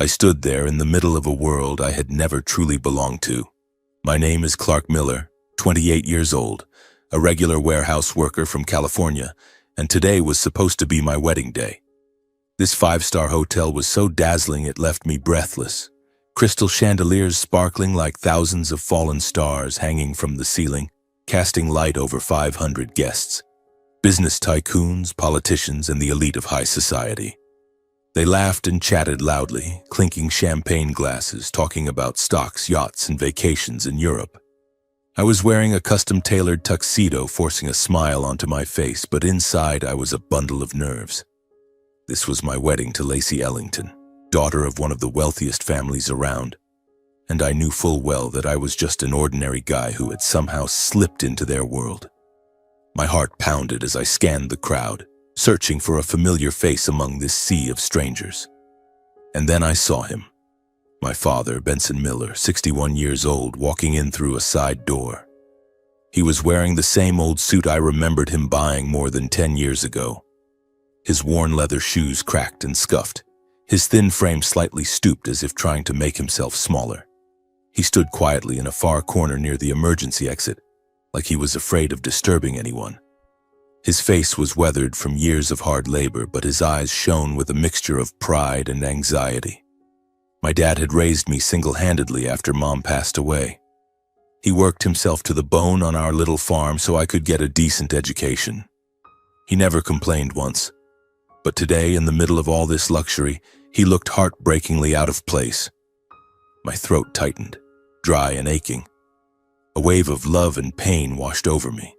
I stood there in the middle of a world I had never truly belonged to. My name is Clark Miller, 28 years old, a regular warehouse worker from California, and today was supposed to be my wedding day. This five-star hotel was so dazzling it left me breathless. Crystal chandeliers sparkling like thousands of fallen stars hanging from the ceiling, casting light over 500 guests. Business tycoons, politicians, and the elite of high society. They laughed and chatted loudly, clinking champagne glasses, talking about stocks, yachts, and vacations in Europe. I was wearing a custom-tailored tuxedo, forcing a smile onto my face, but inside I was a bundle of nerves. This was my wedding to Lacey Ellington, daughter of one of the wealthiest families around, and I knew full well that I was just an ordinary guy who had somehow slipped into their world. My heart pounded as I scanned the crowd, searching for a familiar face among this sea of strangers. And then I saw him. My father, Benson Miller, 61 years old, walking in through a side door. He was wearing the same old suit I remembered him buying more than 10 years ago. His worn leather shoes cracked and scuffed, his thin frame slightly stooped as if trying to make himself smaller. He stood quietly in a far corner near the emergency exit, like he was afraid of disturbing anyone. His face was weathered from years of hard labor, but his eyes shone with a mixture of pride and anxiety. My dad had raised me single-handedly after Mom passed away. He worked himself to the bone on our little farm so I could get a decent education. He never complained once, but today, in the middle of all this luxury, he looked heartbreakingly out of place. My throat tightened, dry and aching. A wave of love and pain washed over me.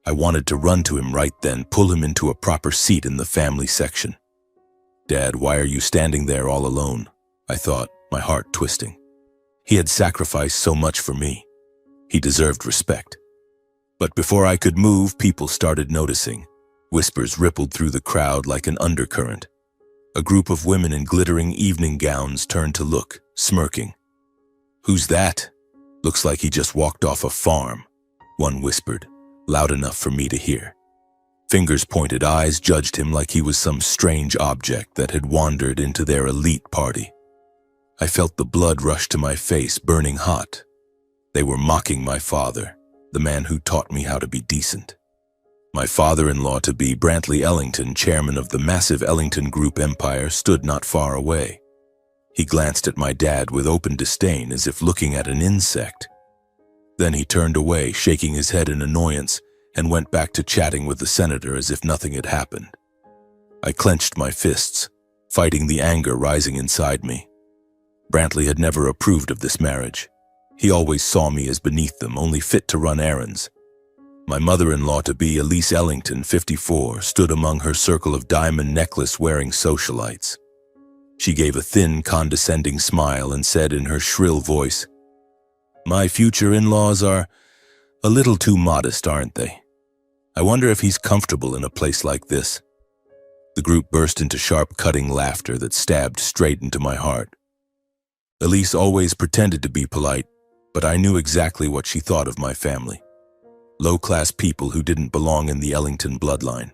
I wanted to run to him right then, pull him into a proper seat in the family section. "Dad, why are you standing there all alone?" I thought, my heart twisting. He had sacrificed so much for me. He deserved respect. But before I could move, people started noticing. Whispers rippled through the crowd like an undercurrent. A group of women in glittering evening gowns turned to look, smirking. "Who's that? Looks like he just walked off a farm," one whispered, loud enough for me to hear. Fingers-pointed eyes judged him like he was some strange object that had wandered into their elite party. I felt the blood rush to my face, burning hot. They were mocking my father, the man who taught me how to be decent. My father-in-law-to-be, Brantley Ellington, chairman of the massive Ellington Group empire, stood not far away. He glanced at my dad with open disdain, as if looking at an insect. Then he turned away, shaking his head in annoyance, and went back to chatting with the senator as if nothing had happened. I clenched my fists, fighting the anger rising inside me. Brantley had never approved of this marriage. He always saw me as beneath them, only fit to run errands. My mother-in-law-to-be, Elise Ellington, 54, stood among her circle of diamond necklace-wearing socialites. She gave a thin, condescending smile and said in her shrill voice, "My future in-laws are a little too modest, aren't they? I wonder if he's comfortable in a place like this." The group burst into sharp, cutting laughter that stabbed straight into my heart. Elise always pretended to be polite, but I knew exactly what she thought of my family. Low-class people who didn't belong in the Ellington bloodline.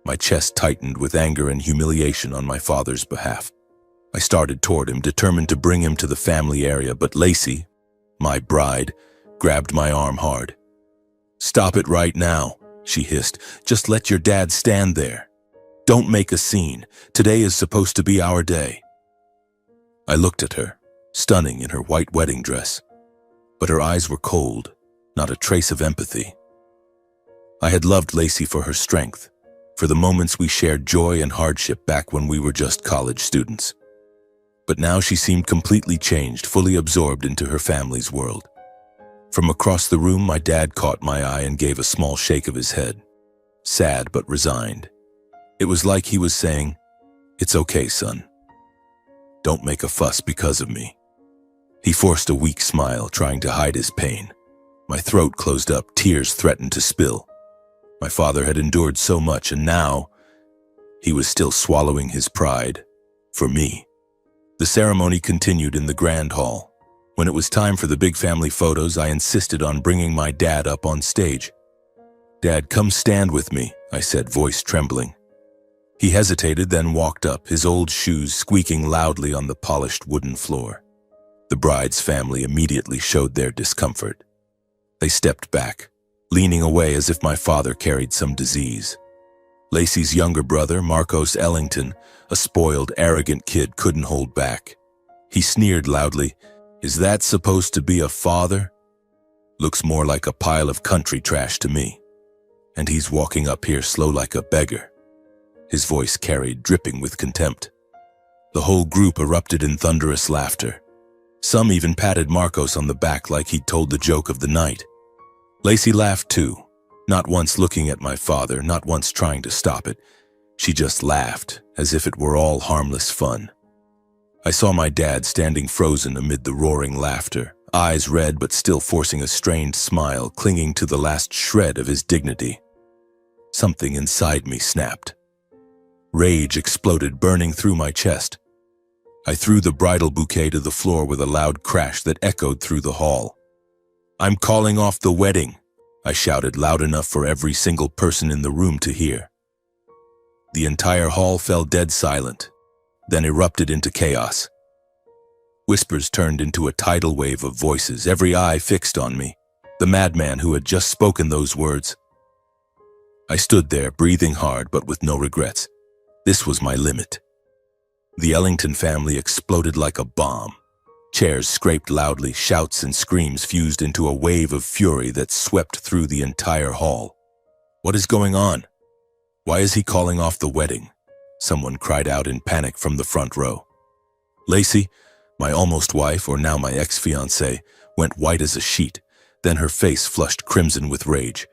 My chest tightened with anger and humiliation on my father's behalf. I started toward him, determined to bring him to the family area, but Lacey, my bride, grabbed my arm hard. "Stop it right now," she hissed. "Just let your dad stand there. Don't make a scene. Today is supposed to be our day." I looked at her, stunning in her white wedding dress, but her eyes were cold, not a trace of empathy. I had loved Lacey for her strength, for the moments we shared joy and hardship back when we were just college students. But now she seemed completely changed, fully absorbed into her family's world. From across the room, my dad caught my eye and gave a small shake of his head, sad but resigned. It was like he was saying, "It's okay, son. Don't make a fuss because of me." He forced a weak smile, trying to hide his pain. My throat closed up, tears threatened to spill. My father had endured so much, and now he was still swallowing his pride for me. The ceremony continued in the grand hall. When it was time for the big family photos, I insisted on bringing my dad up on stage. "Dad, come stand with me," I said, voice trembling. He hesitated, then walked up, his old shoes squeaking loudly on the polished wooden floor. The bride's family immediately showed their discomfort. They stepped back, leaning away as if my father carried some disease. Lacey's younger brother, Marcos Ellington, a spoiled, arrogant kid, couldn't hold back. He sneered loudly, "Is that supposed to be a father? Looks more like a pile of country trash to me. And he's walking up here slow like a beggar." His voice carried, dripping with contempt. The whole group erupted in thunderous laughter. Some even patted Marcos on the back like he'd told the joke of the night. Lacey laughed too, not once looking at my father, not once trying to stop it. She just laughed, as if it were all harmless fun. I saw my dad standing frozen amid the roaring laughter, eyes red but still forcing a strained smile, clinging to the last shred of his dignity. Something inside me snapped. Rage exploded, burning through my chest. I threw the bridal bouquet to the floor with a loud crash that echoed through the hall. "I'm calling off the wedding," I shouted loud enough for every single person in the room to hear. The entire hall fell dead silent, then erupted into chaos. Whispers turned into a tidal wave of voices, every eye fixed on me, the madman who had just spoken those words. I stood there, breathing hard but with no regrets. This was my limit. The Ellington family exploded like a bomb. Chairs scraped loudly, shouts and screams fused into a wave of fury that swept through the entire hall. "What is going on? Why is he calling off the wedding?" Someone cried out in panic from the front row. Lacey, my almost wife, or now my ex-fiancée, went white as a sheet, then her face flushed crimson with rage.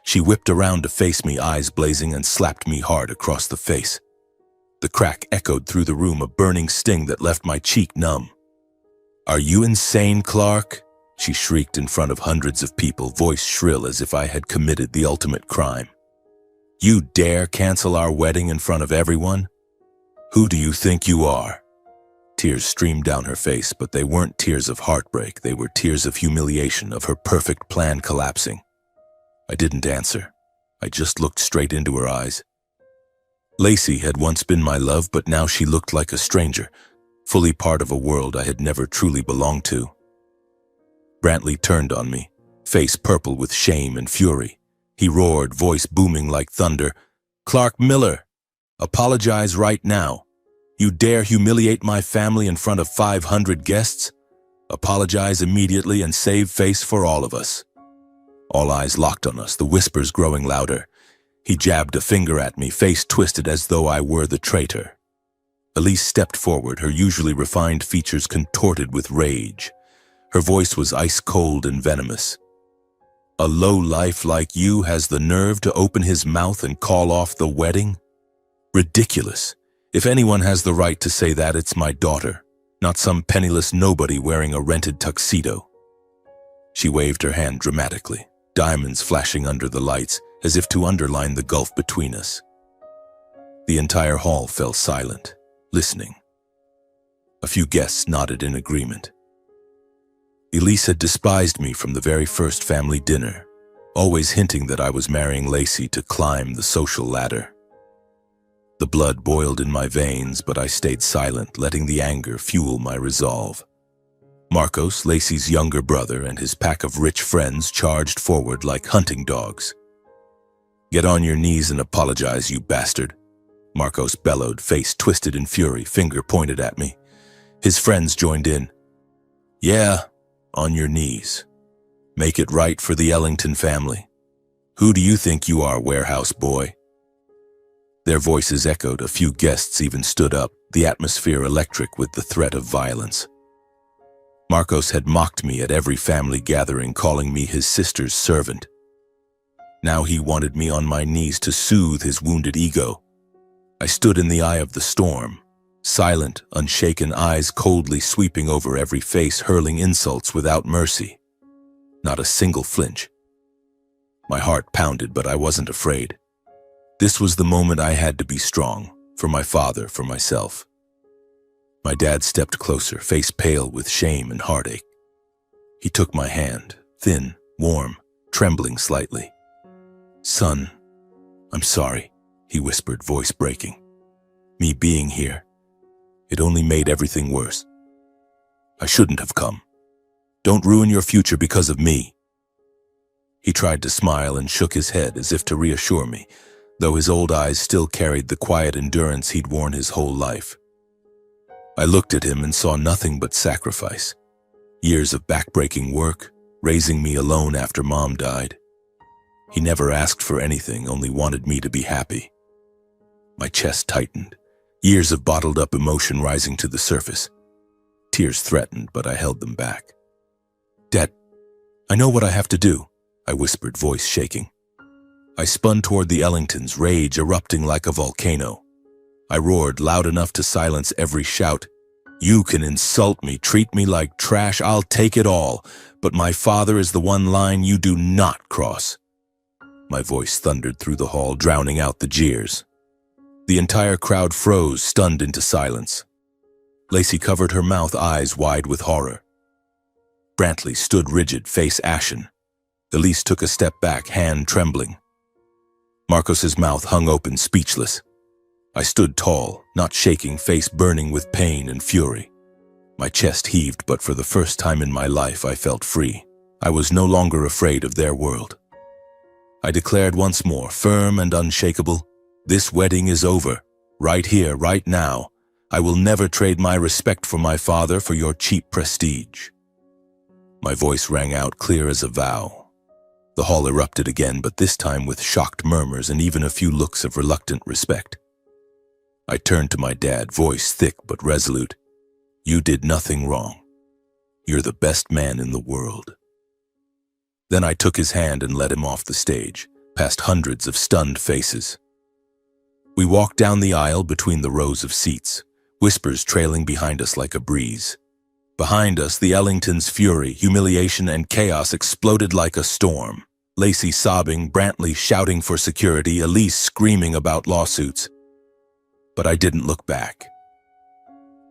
She whipped around to face me, eyes blazing, and slapped me hard across the face. The crack echoed through the room, a burning sting that left my cheek numb. "Are you insane, Clark?" she shrieked in front of hundreds of people, voice shrill as if I had committed the ultimate crime. "You dare cancel our wedding in front of everyone? Who do you think you are?" Tears streamed down her face, but they weren't tears of heartbreak. They were tears of humiliation, of her perfect plan collapsing. I didn't answer. I just looked straight into her eyes. Lacey had once been my love, but now she looked like a stranger, fully part of a world I had never truly belonged to. Brantley turned on me, face purple with shame and fury. He roared, voice booming like thunder, "Clark Miller, apologize right now. You dare humiliate my family in front of 500 guests? Apologize immediately and save face for all of us." All eyes locked on us, the whispers growing louder. He jabbed a finger at me, face twisted as though I were the traitor. Elise stepped forward, her usually refined features contorted with rage. Her voice was ice-cold and venomous. "A low-life like you has the nerve to open his mouth and call off the wedding? Ridiculous. If anyone has the right to say that, it's my daughter, not some penniless nobody wearing a rented tuxedo." She waved her hand dramatically, diamonds flashing under the lights, as if to underline the gulf between us. The entire hall fell silent, listening. A few guests nodded in agreement. Elise had despised me from the very first family dinner, always hinting that I was marrying Lacey to climb the social ladder. The blood boiled in my veins, but I stayed silent, letting the anger fuel my resolve. Marcos, Lacey's younger brother, and his pack of rich friends charged forward like hunting dogs. "Get on your knees and apologize, you bastard," Marcos bellowed, face twisted in fury, finger pointed at me. His friends joined in. "Yeah, on your knees. Make it right for the Ellington family. Who do you think you are, warehouse boy?" Their voices echoed, a few guests even stood up, the atmosphere electric with the threat of violence. Marcos had mocked me at every family gathering, calling me his sister's servant. Now he wanted me on my knees to soothe his wounded ego. I stood in the eye of the storm, silent, unshaken, eyes coldly sweeping over every face, hurling insults without mercy. Not a single flinch. My heart pounded, but I wasn't afraid. This was the moment I had to be strong, for my father, for myself. My dad stepped closer, face pale with shame and heartache. He took my hand, thin, warm, trembling slightly. "Son, I'm sorry," he whispered, voice breaking. Me being here, it only made everything worse. I shouldn't have come. Don't ruin your future because of me. He tried to smile and shook his head as if to reassure me, though his old eyes still carried the quiet endurance he'd worn his whole life. I looked at him and saw nothing but sacrifice. Years of backbreaking work, raising me alone after Mom died. He never asked for anything, only wanted me to be happy. My chest tightened, years of bottled-up emotion rising to the surface. Tears threatened, but I held them back. Dad, I know what I have to do, I whispered, voice shaking. I spun toward the Ellingtons, rage erupting like a volcano. I roared loud enough to silence every shout. You can insult me, treat me like trash, I'll take it all, but my father is the one line you do not cross. My voice thundered through the hall, drowning out the jeers. The entire crowd froze, stunned into silence. Lacey covered her mouth, eyes wide with horror. Brantley stood rigid, face ashen. Elise took a step back, hand trembling. Marcos's mouth hung open, speechless. I stood tall, not shaking, face burning with pain and fury. My chest heaved, but for the first time in my life I felt free. I was no longer afraid of their world. I declared once more, firm and unshakable, this wedding is over, right here, right now. I will never trade my respect for my father for your cheap prestige. My voice rang out clear as a vow. The hall erupted again, but this time with shocked murmurs and even a few looks of reluctant respect. I turned to my dad, voice thick but resolute. You did nothing wrong. You're the best man in the world. Then I took his hand and led him off the stage, past hundreds of stunned faces. We walked down the aisle between the rows of seats, whispers trailing behind us like a breeze. Behind us, the Ellingtons' fury, humiliation, and chaos exploded like a storm. Lacey sobbing, Brantley shouting for security, Elise screaming about lawsuits. But I didn't look back.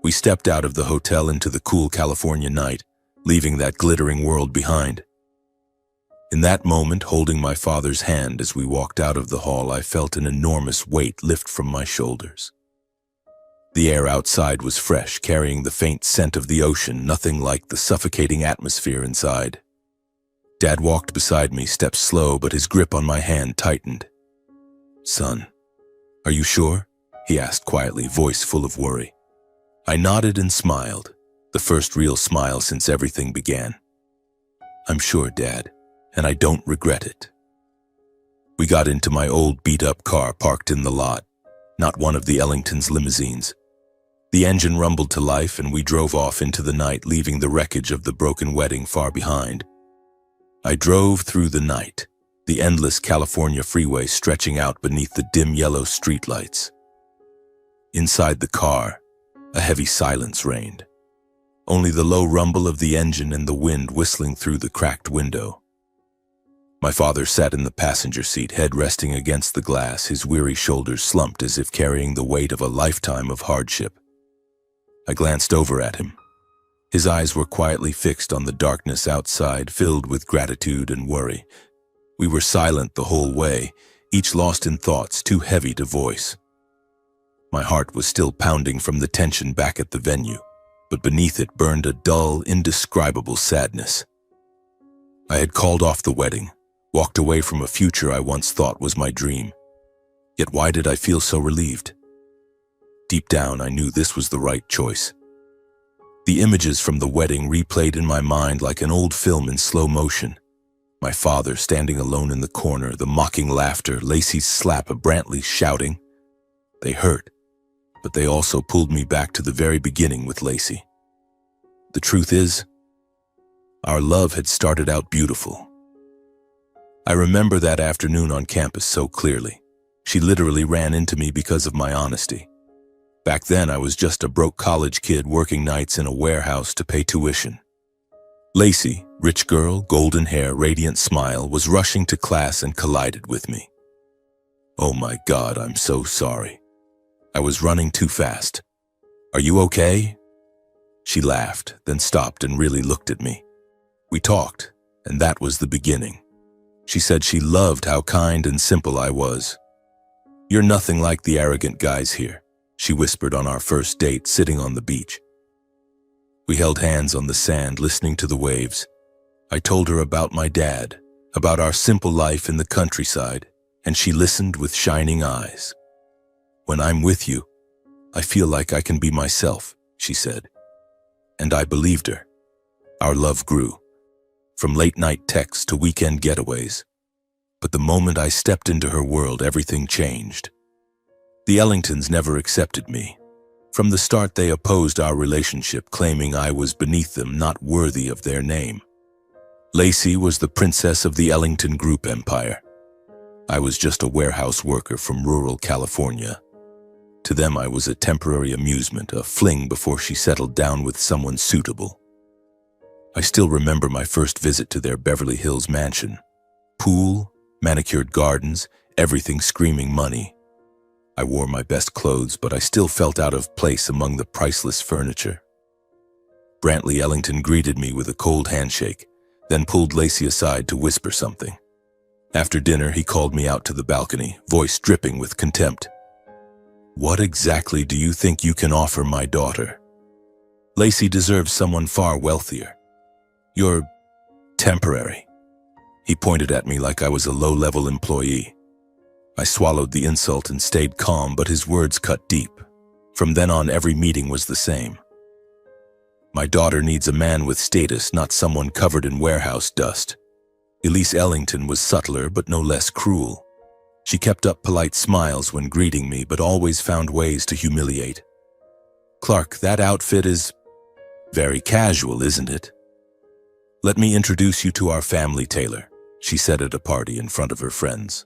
We stepped out of the hotel into the cool California night, leaving that glittering world behind. In that moment, holding my father's hand as we walked out of the hall, I felt an enormous weight lift from my shoulders. The air outside was fresh, carrying the faint scent of the ocean, nothing like the suffocating atmosphere inside. Dad walked beside me, steps slow, but his grip on my hand tightened. Son, are you sure? He asked quietly, voice full of worry. I nodded and smiled, the first real smile since everything began. I'm sure, Dad, and I don't regret it. We got into my old beat-up car parked in the lot, not one of the Ellingtons' limousines. The engine rumbled to life and we drove off into the night, leaving the wreckage of the broken wedding far behind. I drove through the night, the endless California freeway stretching out beneath the dim yellow streetlights. Inside the car, a heavy silence reigned. Only the low rumble of the engine and the wind whistling through the cracked window. My father sat in the passenger seat, head resting against the glass, his weary shoulders slumped as if carrying the weight of a lifetime of hardship. I glanced over at him. His eyes were quietly fixed on the darkness outside, filled with gratitude and worry. We were silent the whole way, each lost in thoughts too heavy to voice. My heart was still pounding from the tension back at the venue, but beneath it burned a dull, indescribable sadness. I had called off the wedding, walked away from a future I once thought was my dream. Yet why did I feel so relieved? Deep down, I knew this was the right choice. The images from the wedding replayed in my mind like an old film in slow motion. My father standing alone in the corner, the mocking laughter, Lacey's slap of Brantley shouting. They hurt, but they also pulled me back to the very beginning with Lacey. The truth is, our love had started out beautiful. I remember that afternoon on campus so clearly. She literally ran into me because of my honesty. Back then, I was just a broke college kid working nights in a warehouse to pay tuition. Lacey, rich girl, golden hair, radiant smile, was rushing to class and collided with me. Oh my God, I'm so sorry. I was running too fast. Are you okay? She laughed, then stopped and really looked at me. We talked, and that was the beginning. She said she loved how kind and simple I was. "You're nothing like the arrogant guys here," she whispered on our first date sitting on the beach. We held hands on the sand listening to the waves. I told her about my dad, about our simple life in the countryside, and she listened with shining eyes. "When I'm with you, I feel like I can be myself," she said. And I believed her. Our love grew, from late-night texts to weekend getaways. But the moment I stepped into her world, everything changed. The Ellingtons never accepted me. From the start, they opposed our relationship, claiming I was beneath them, not worthy of their name. Lacey was the princess of the Ellington Group empire. I was just a warehouse worker from rural California. To them, I was a temporary amusement, a fling before she settled down with someone suitable. I still remember my first visit to their Beverly Hills mansion. Pool, manicured gardens, everything screaming money. I wore my best clothes, but I still felt out of place among the priceless furniture. Brantley Ellington greeted me with a cold handshake, then pulled Lacey aside to whisper something. After dinner, he called me out to the balcony, voice dripping with contempt. "What exactly do you think you can offer my daughter? Lacey deserves someone far wealthier. You're temporary." He pointed at me like I was a low-level employee. I swallowed the insult and stayed calm, but his words cut deep. From then on, every meeting was the same. "My daughter needs a man with status, not someone covered in warehouse dust." Elise Ellington was subtler, but no less cruel. She kept up polite smiles when greeting me, but always found ways to humiliate. "Clark, that outfit is very casual, isn't it? Let me introduce you to our family tailor," she said at a party in front of her friends.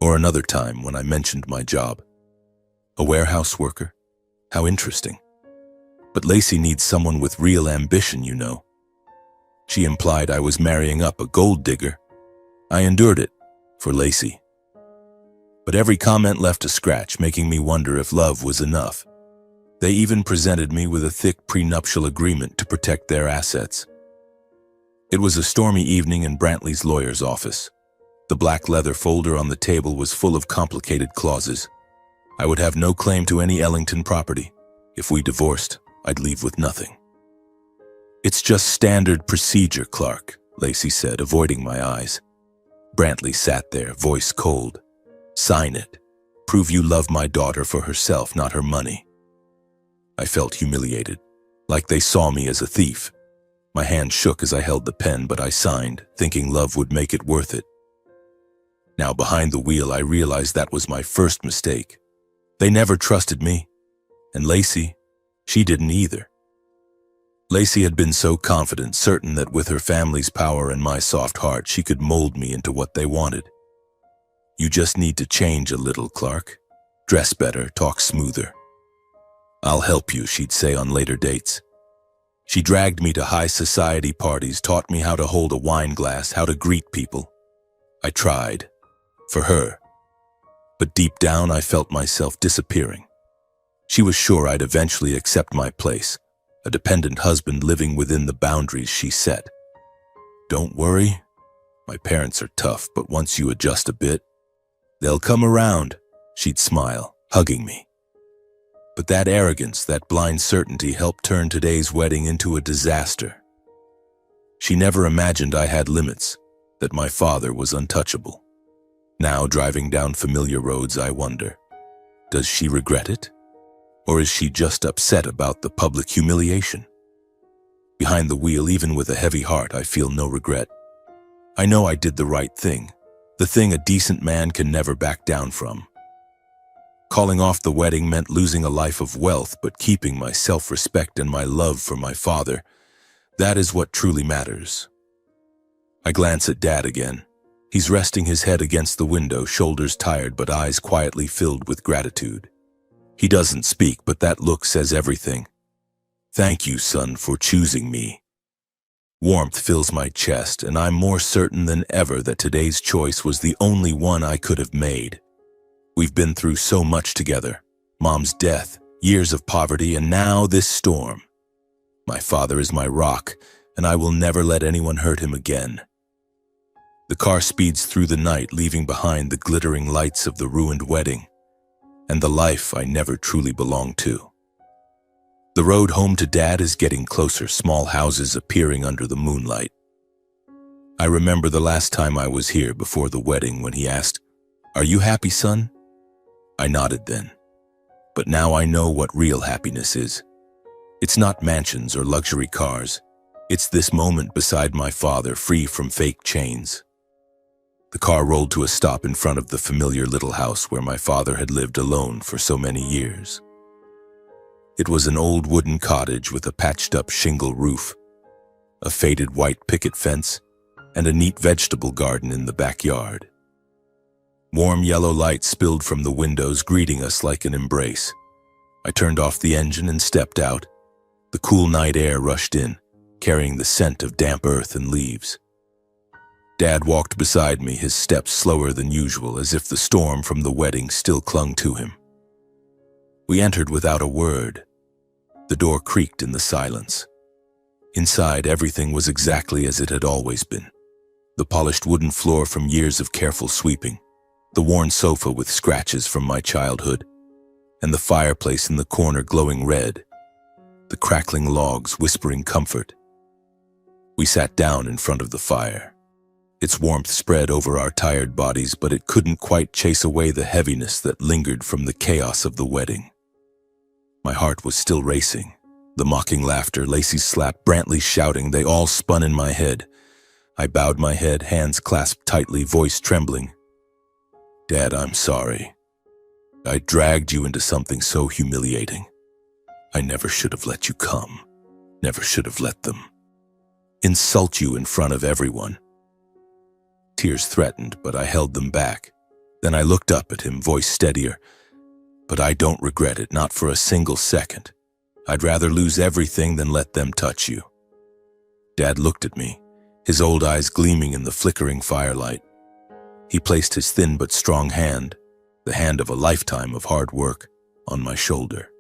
Or another time when I mentioned my job. "A warehouse worker? How interesting. But Lacey needs someone with real ambition, you know." She implied I was marrying up a gold digger. I endured it, for Lacey. But every comment left a scratch, making me wonder if love was enough. They even presented me with a thick prenuptial agreement to protect their assets. It was a stormy evening in Brantley's lawyer's office. The black leather folder on the table was full of complicated clauses. I would have no claim to any Ellington property. If we divorced, I'd leave with nothing. "It's just standard procedure, Clark," Lacey said, avoiding my eyes. Brantley sat there, voice cold. "Sign it. Prove you love my daughter for herself, not her money." I felt humiliated, like they saw me as a thief. My hand shook as I held the pen, but I signed, thinking love would make it worth it. Now behind the wheel, I realized that was my first mistake. They never trusted me. And Lacey, she didn't either. Lacey had been so confident, certain that with her family's power and my soft heart, she could mold me into what they wanted. "You just need to change a little, Clark. Dress better, talk smoother." "I'll help you," she'd say on later dates. She dragged me to high society parties, taught me how to hold a wine glass, how to greet people. I tried, for her. But deep down, I felt myself disappearing. She was sure I'd eventually accept my place, a dependent husband living within the boundaries she set. "Don't worry, my parents are tough, but once you adjust a bit, they'll come around," she'd smile, hugging me. But that arrogance, that blind certainty helped turn today's wedding into a disaster. She never imagined I had limits, that my father was untouchable. Now, driving down familiar roads, I wonder, does she regret it? Or is she just upset about the public humiliation? Behind the wheel, even with a heavy heart, I feel no regret. I know I did the right thing, the thing a decent man can never back down from. Calling off the wedding meant losing a life of wealth, but keeping my self-respect and my love for my father. That is what truly matters. I glance at Dad again. He's resting his head against the window, shoulders tired but eyes quietly filled with gratitude. He doesn't speak, but that look says everything. "Thank you, son, for choosing me." Warmth fills my chest, and I'm more certain than ever that today's choice was the only one I could have made. We've been through so much together. Mom's death, years of poverty, and now this storm. My father is my rock, and I will never let anyone hurt him again. The car speeds through the night, leaving behind the glittering lights of the ruined wedding. and the life I never truly belonged to. The road home to Dad is getting closer, small houses appearing under the moonlight. I remember the last time I was here before the wedding when he asked, "Are you happy, son?" I nodded then. But now I know what real happiness is. It's not mansions or luxury cars. It's this moment beside my father, free from fake chains. The car rolled to a stop in front of the familiar little house where my father had lived alone for so many years. It was an old wooden cottage with a patched-up shingle roof, a faded white picket fence, and a neat vegetable garden in the backyard. Warm yellow light spilled from the windows, greeting us like an embrace. I turned off the engine and stepped out. The cool night air rushed in, carrying the scent of damp earth and leaves. Dad walked beside me, his steps slower than usual, as if the storm from the wedding still clung to him. We entered without a word. The door creaked in the silence. Inside, everything was exactly as it had always been. The polished wooden floor from years of careful sweeping, the worn sofa with scratches from my childhood, and the fireplace in the corner glowing red, the crackling logs whispering comfort. We sat down in front of the fire. Its warmth spread over our tired bodies, but it couldn't quite chase away the heaviness that lingered from the chaos of the wedding. My heart was still racing. The mocking laughter, Lacey's slap, Brantley's shouting, they all spun in my head. I bowed my head, hands clasped tightly, voice trembling. "Dad, I'm sorry. I dragged you into something so humiliating. I never should have let you come. Never should have let them insult you in front of everyone." Tears threatened, but I held them back. Then I looked up at him, voice steadier. "But I don't regret it, not for a single second. I'd rather lose everything than let them touch you." Dad looked at me, his old eyes gleaming in the flickering firelight. He placed his thin but strong hand, the hand of a lifetime of hard work, on my shoulder.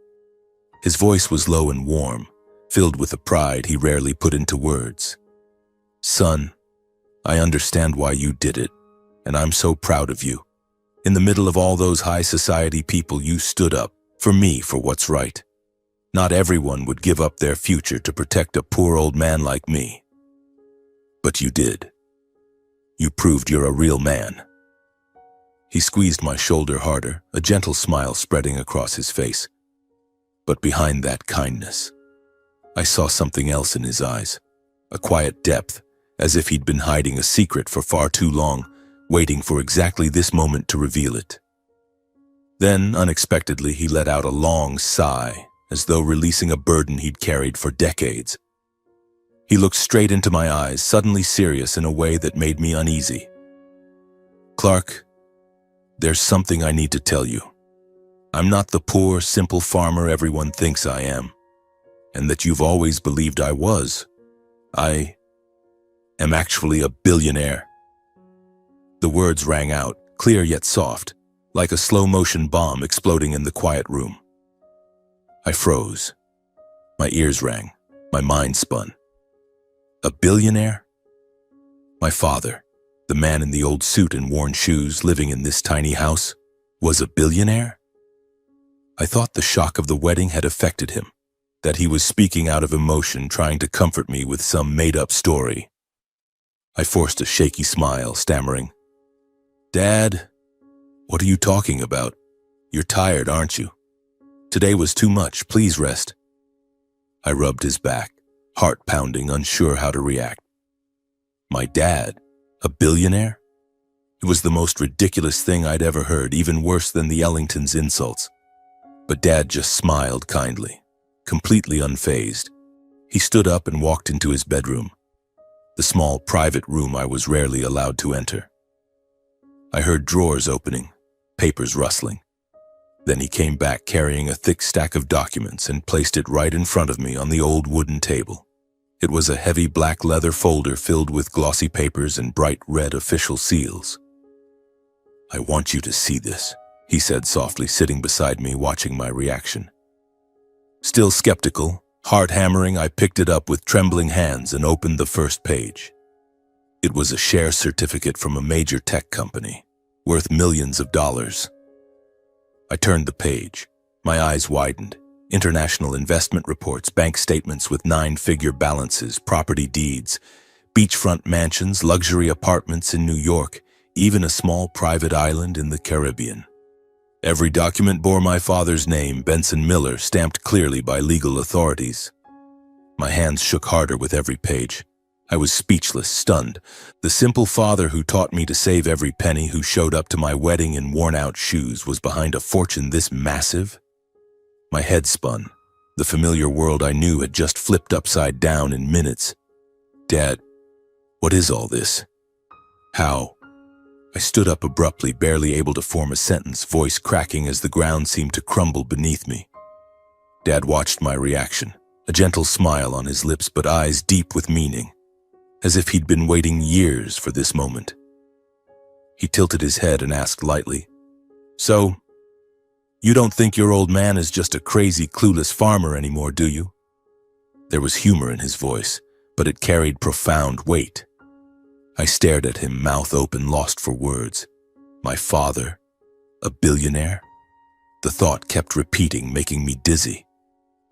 His voice was low and warm, filled with a pride he rarely put into words. "Son, I understand why you did it, and I'm so proud of you. In the middle of all those high society people, you stood up for me, for what's right. Not everyone would give up their future to protect a poor old man like me. But you did. You proved you're a real man." He squeezed my shoulder harder, a gentle smile spreading across his face. But behind that kindness, I saw something else in his eyes, a quiet depth, as if he'd been hiding a secret for far too long, waiting for exactly this moment to reveal it. Then, unexpectedly, he let out a long sigh, as though releasing a burden he'd carried for decades. He looked straight into my eyes, suddenly serious in a way that made me uneasy. "Clark, there's something I need to tell you. I'm not the poor, simple farmer everyone thinks I am, and that you've always believed I was. I am actually a billionaire." The words rang out, clear yet soft, like a slow-motion bomb exploding in the quiet room. I froze. My ears rang, my mind spun. A billionaire? My father, the man in the old suit and worn shoes living in this tiny house, was a billionaire? I thought the shock of the wedding had affected him, that he was speaking out of emotion, trying to comfort me with some made-up story. I forced a shaky smile, stammering, "Dad, what are you talking about? You're tired, aren't you? Today was too much, please rest." I rubbed his back, heart pounding, unsure how to react. My dad, a billionaire? It was the most ridiculous thing I'd ever heard, even worse than the Ellingtons' insults. But Dad just smiled kindly, completely unfazed. He stood up and walked into his bedroom, the small private room I was rarely allowed to enter. I heard drawers opening, papers rustling. Then he came back carrying a thick stack of documents and placed it right in front of me on the old wooden table. It was a heavy black leather folder filled with glossy papers and bright red official seals. "I want you to see this," he said softly, sitting beside me, watching my reaction. Still skeptical, heart hammering, I picked it up with trembling hands and opened the first page. It was a share certificate from a major tech company, worth millions of dollars. I turned the page. My eyes widened. International investment reports, bank statements with 9-figure balances, property deeds, beachfront mansions, luxury apartments in New York, even a small private island in the Caribbean. Every document bore my father's name, Benson Miller, stamped clearly by legal authorities. My hands shook harder with every page. I was speechless, stunned. The simple father who taught me to save every penny, who showed up to my wedding in worn-out shoes, was behind a fortune this massive? My head spun. The familiar world I knew had just flipped upside down in minutes. Dad, what is all this? How? I stood up abruptly, barely able to form a sentence, voice cracking as the ground seemed to crumble beneath me. Dad watched my reaction, a gentle smile on his lips, but eyes deep with meaning, as if he'd been waiting years for this moment. He tilted his head and asked lightly, "So, you don't think your old man is just a crazy, clueless farmer anymore, do you?" There was humor in his voice, but it carried profound weight. I stared at him, mouth open, lost for words. My father? A billionaire? The thought kept repeating, making me dizzy.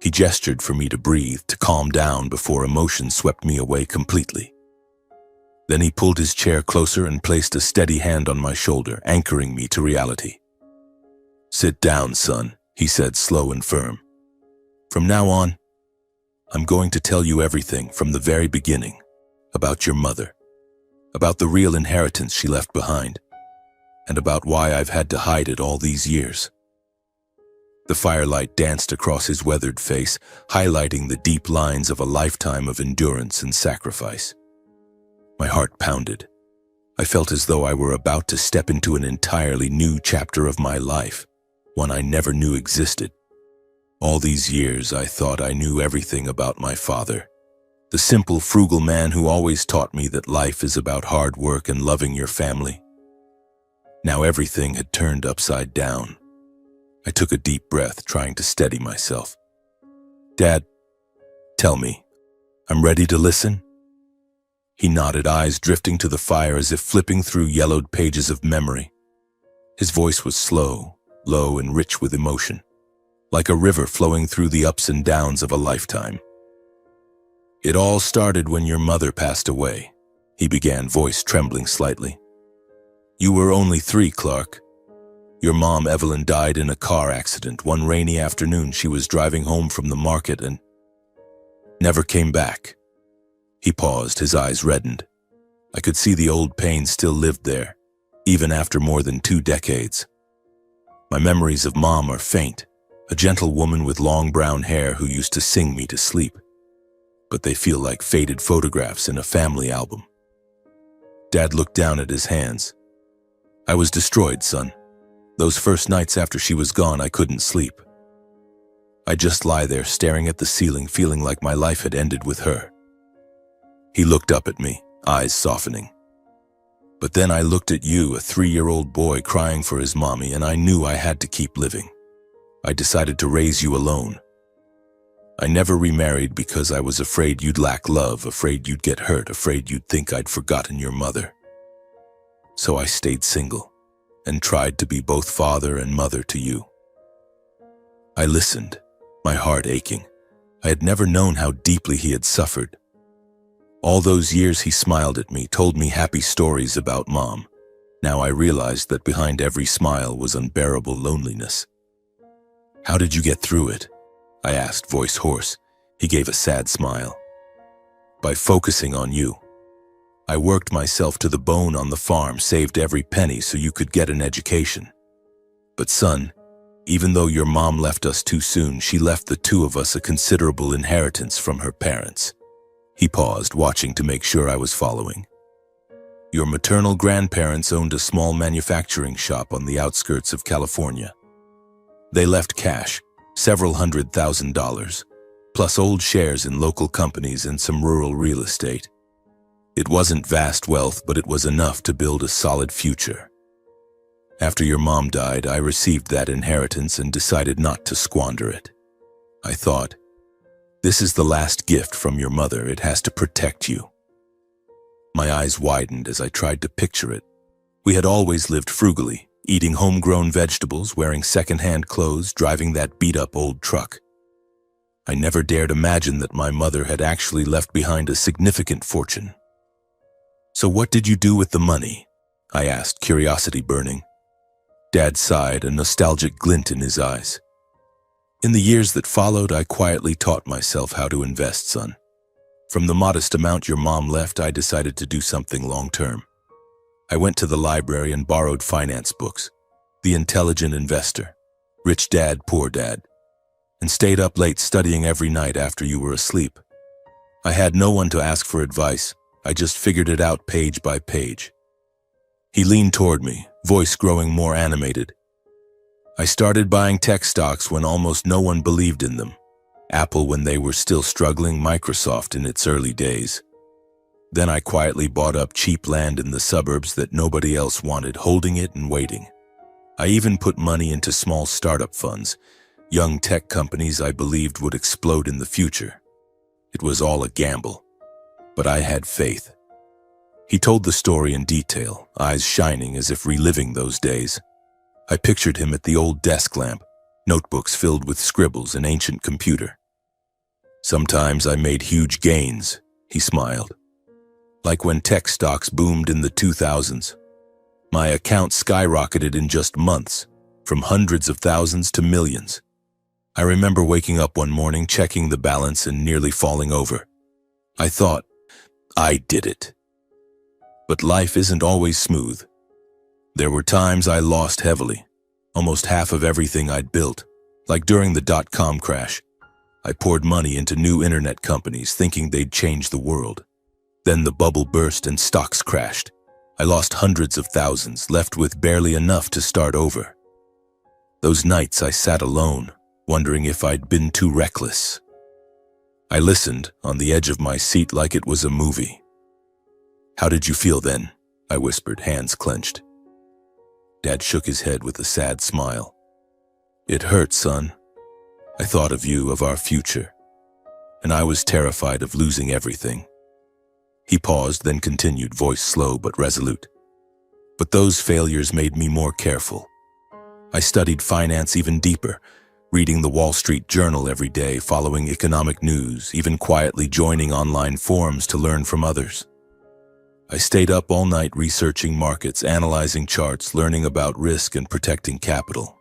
He gestured for me to breathe, to calm down before emotion swept me away completely. Then he pulled his chair closer and placed a steady hand on my shoulder, anchoring me to reality. "Sit down, son," he said, slow and firm. "From now on, I'm going to tell you everything from the very beginning, about your mother, about the real inheritance she left behind, and about why I've had to hide it all these years." The firelight danced across his weathered face, highlighting the deep lines of a lifetime of endurance and sacrifice. My heart pounded. I felt as though I were about to step into an entirely new chapter of my life, one I never knew existed. All these years, I thought I knew everything about my father, the simple, frugal man who always taught me that life is about hard work and loving your family. Now everything had turned upside down. I took a deep breath, trying to steady myself. "Dad, tell me. I'm ready to listen." He nodded, eyes drifting to the fire as if flipping through yellowed pages of memory. His voice was slow, low, and rich with emotion, like a river flowing through the ups and downs of a lifetime. "It all started when your mother passed away," he began, voice trembling slightly. "You were only 3, Clark. Your mom, Evelyn, died in a car accident one rainy afternoon. She was driving home from the market and never came back." He paused, his eyes reddened. I could see the old pain still lived there, even after more than 2 decades. My memories of Mom are faint, a gentle woman with long brown hair who used to sing me to sleep, but they feel like faded photographs in a family album. Dad looked down at his hands. "I was destroyed, son. Those first nights after she was gone, I couldn't sleep. I'd just lie there staring at the ceiling, feeling like my life had ended with her." He looked up at me, eyes softening. "But then I looked at you, a 3-year-old boy crying for his mommy, and I knew I had to keep living. I decided to raise you alone. I never remarried because I was afraid you'd lack love, afraid you'd get hurt, afraid you'd think I'd forgotten your mother. So I stayed single and tried to be both father and mother to you." I listened, my heart aching. I had never known how deeply he had suffered. All those years he smiled at me, told me happy stories about Mom. Now I realized that behind every smile was unbearable loneliness. "How did you get through it?" I asked, voice hoarse. He gave a sad smile. "By focusing on you. I worked myself to the bone on the farm, saved every penny so you could get an education. But son, even though your mom left us too soon, she left the 2 of us a considerable inheritance from her parents." He paused, watching to make sure I was following. "Your maternal grandparents owned a small manufacturing shop on the outskirts of California. They left cash, several $100,000, plus old shares in local companies and some rural real estate. It wasn't vast wealth, but it was enough to build a solid future. After your mom died, I received that inheritance and decided not to squander it. I thought, this is the last gift from your mother. It has to protect you." My eyes widened as I tried to picture it. We had always lived frugally, eating homegrown vegetables, wearing secondhand clothes, driving that beat-up old truck. I never dared imagine that my mother had actually left behind a significant fortune. "So what did you do with the money?" I asked, curiosity burning. Dad sighed, a nostalgic glint in his eyes. "In the years that followed, I quietly taught myself how to invest, son. From the modest amount your mom left, I decided to do something long-term. I went to the library and borrowed finance books, The Intelligent Investor, Rich Dad, Poor Dad, and stayed up late studying every night after you were asleep. I had no one to ask for advice. I just figured it out page by page." He leaned toward me, voice growing more animated. "I started buying tech stocks when almost no one believed in them. Apple when they were still struggling, Microsoft in its early days. Then I quietly bought up cheap land in the suburbs that nobody else wanted, holding it and waiting. I even put money into small startup funds, young tech companies I believed would explode in the future. It was all a gamble, but I had faith." He told the story in detail, eyes shining as if reliving those days. I pictured him at the old desk lamp, notebooks filled with scribbles, an ancient computer. "Sometimes I made huge gains," he smiled. "Like when tech stocks boomed in the 2000s. My account skyrocketed in just months, from hundreds of thousands to millions. I remember waking up one morning, checking the balance and nearly falling over. I thought, I did it. But life isn't always smooth. There were times I lost heavily, almost half of everything I'd built, like during the dot-com crash. I poured money into new internet companies thinking they'd change the world. Then the bubble burst and stocks crashed. I lost hundreds of thousands, left with barely enough to start over. Those nights I sat alone, wondering if I'd been too reckless. I listened, on the edge of my seat like it was a movie. "How did you feel then?" I whispered, hands clenched. Dad shook his head with a sad smile. "It hurt, son. I thought of you, of our future, and I was terrified of losing everything." He paused, then continued, voice slow but resolute. "But those failures made me more careful. I studied finance even deeper, reading the Wall Street Journal every day, following economic news, even quietly joining online forums to learn from others. I stayed up all night researching markets, analyzing charts, learning about risk and protecting capital.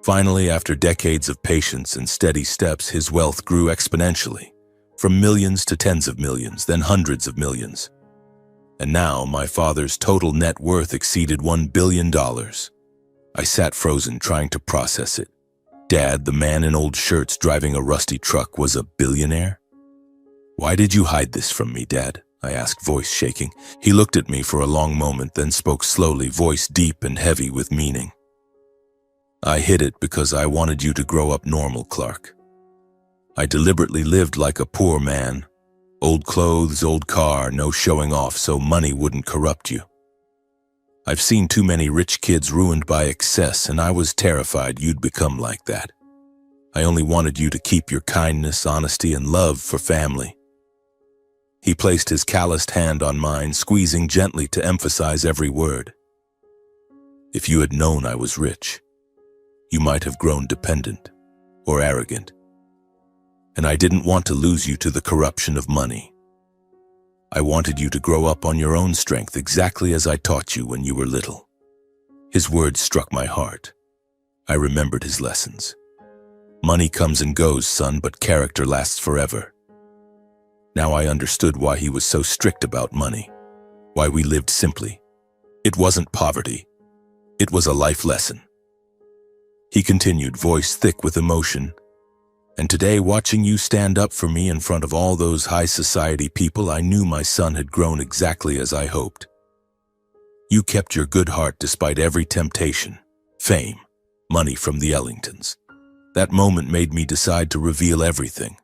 Finally, after decades of patience and steady steps, his wealth grew exponentially, from millions to tens of millions, then hundreds of millions. And now my father's total net worth exceeded $1 billion. I sat frozen, trying to process it. Dad, the man in old shirts driving a rusty truck, was a billionaire? "Why did you hide this from me, Dad?" I asked, voice shaking. He looked at me for a long moment, then spoke slowly, voice deep and heavy with meaning. "I hid it because I wanted you to grow up normal, Clark. I deliberately lived like a poor man. Old clothes, old car, no showing off so money wouldn't corrupt you. I've seen too many rich kids ruined by excess, and I was terrified you'd become like that. I only wanted you to keep your kindness, honesty, and love for family." He placed his calloused hand on mine, squeezing gently to emphasize every word. "If you had known I was rich, you might have grown dependent or arrogant. And I didn't want to lose you to the corruption of money. I wanted you to grow up on your own strength, exactly as I taught you when you were little." His words struck my heart. I remembered his lessons. "Money comes and goes, son, but character lasts forever." Now I understood why he was so strict about money, why we lived simply. It wasn't poverty. It was a life lesson. He continued, voice thick with emotion. "And today, watching you stand up for me in front of all those high society people, I knew my son had grown exactly as I hoped. You kept your good heart despite every temptation, fame, money from the Ellingtons. That moment made me decide to reveal everything.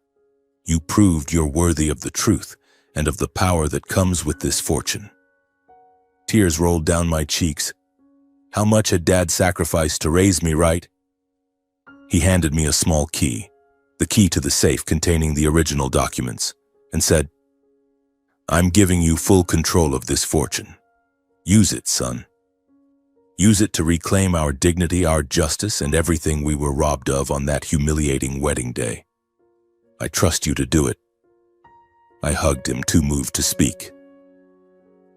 You proved you're worthy of the truth and of the power that comes with this fortune." Tears rolled down my cheeks. How much had Dad sacrificed to raise me, right? He handed me a small key, the key to the safe containing the original documents, and said, "I'm giving you full control of this fortune. Use it, son. Use it to reclaim our dignity, our justice, and everything we were robbed of on that humiliating wedding day. I trust you to do it." I hugged him, too moved to speak.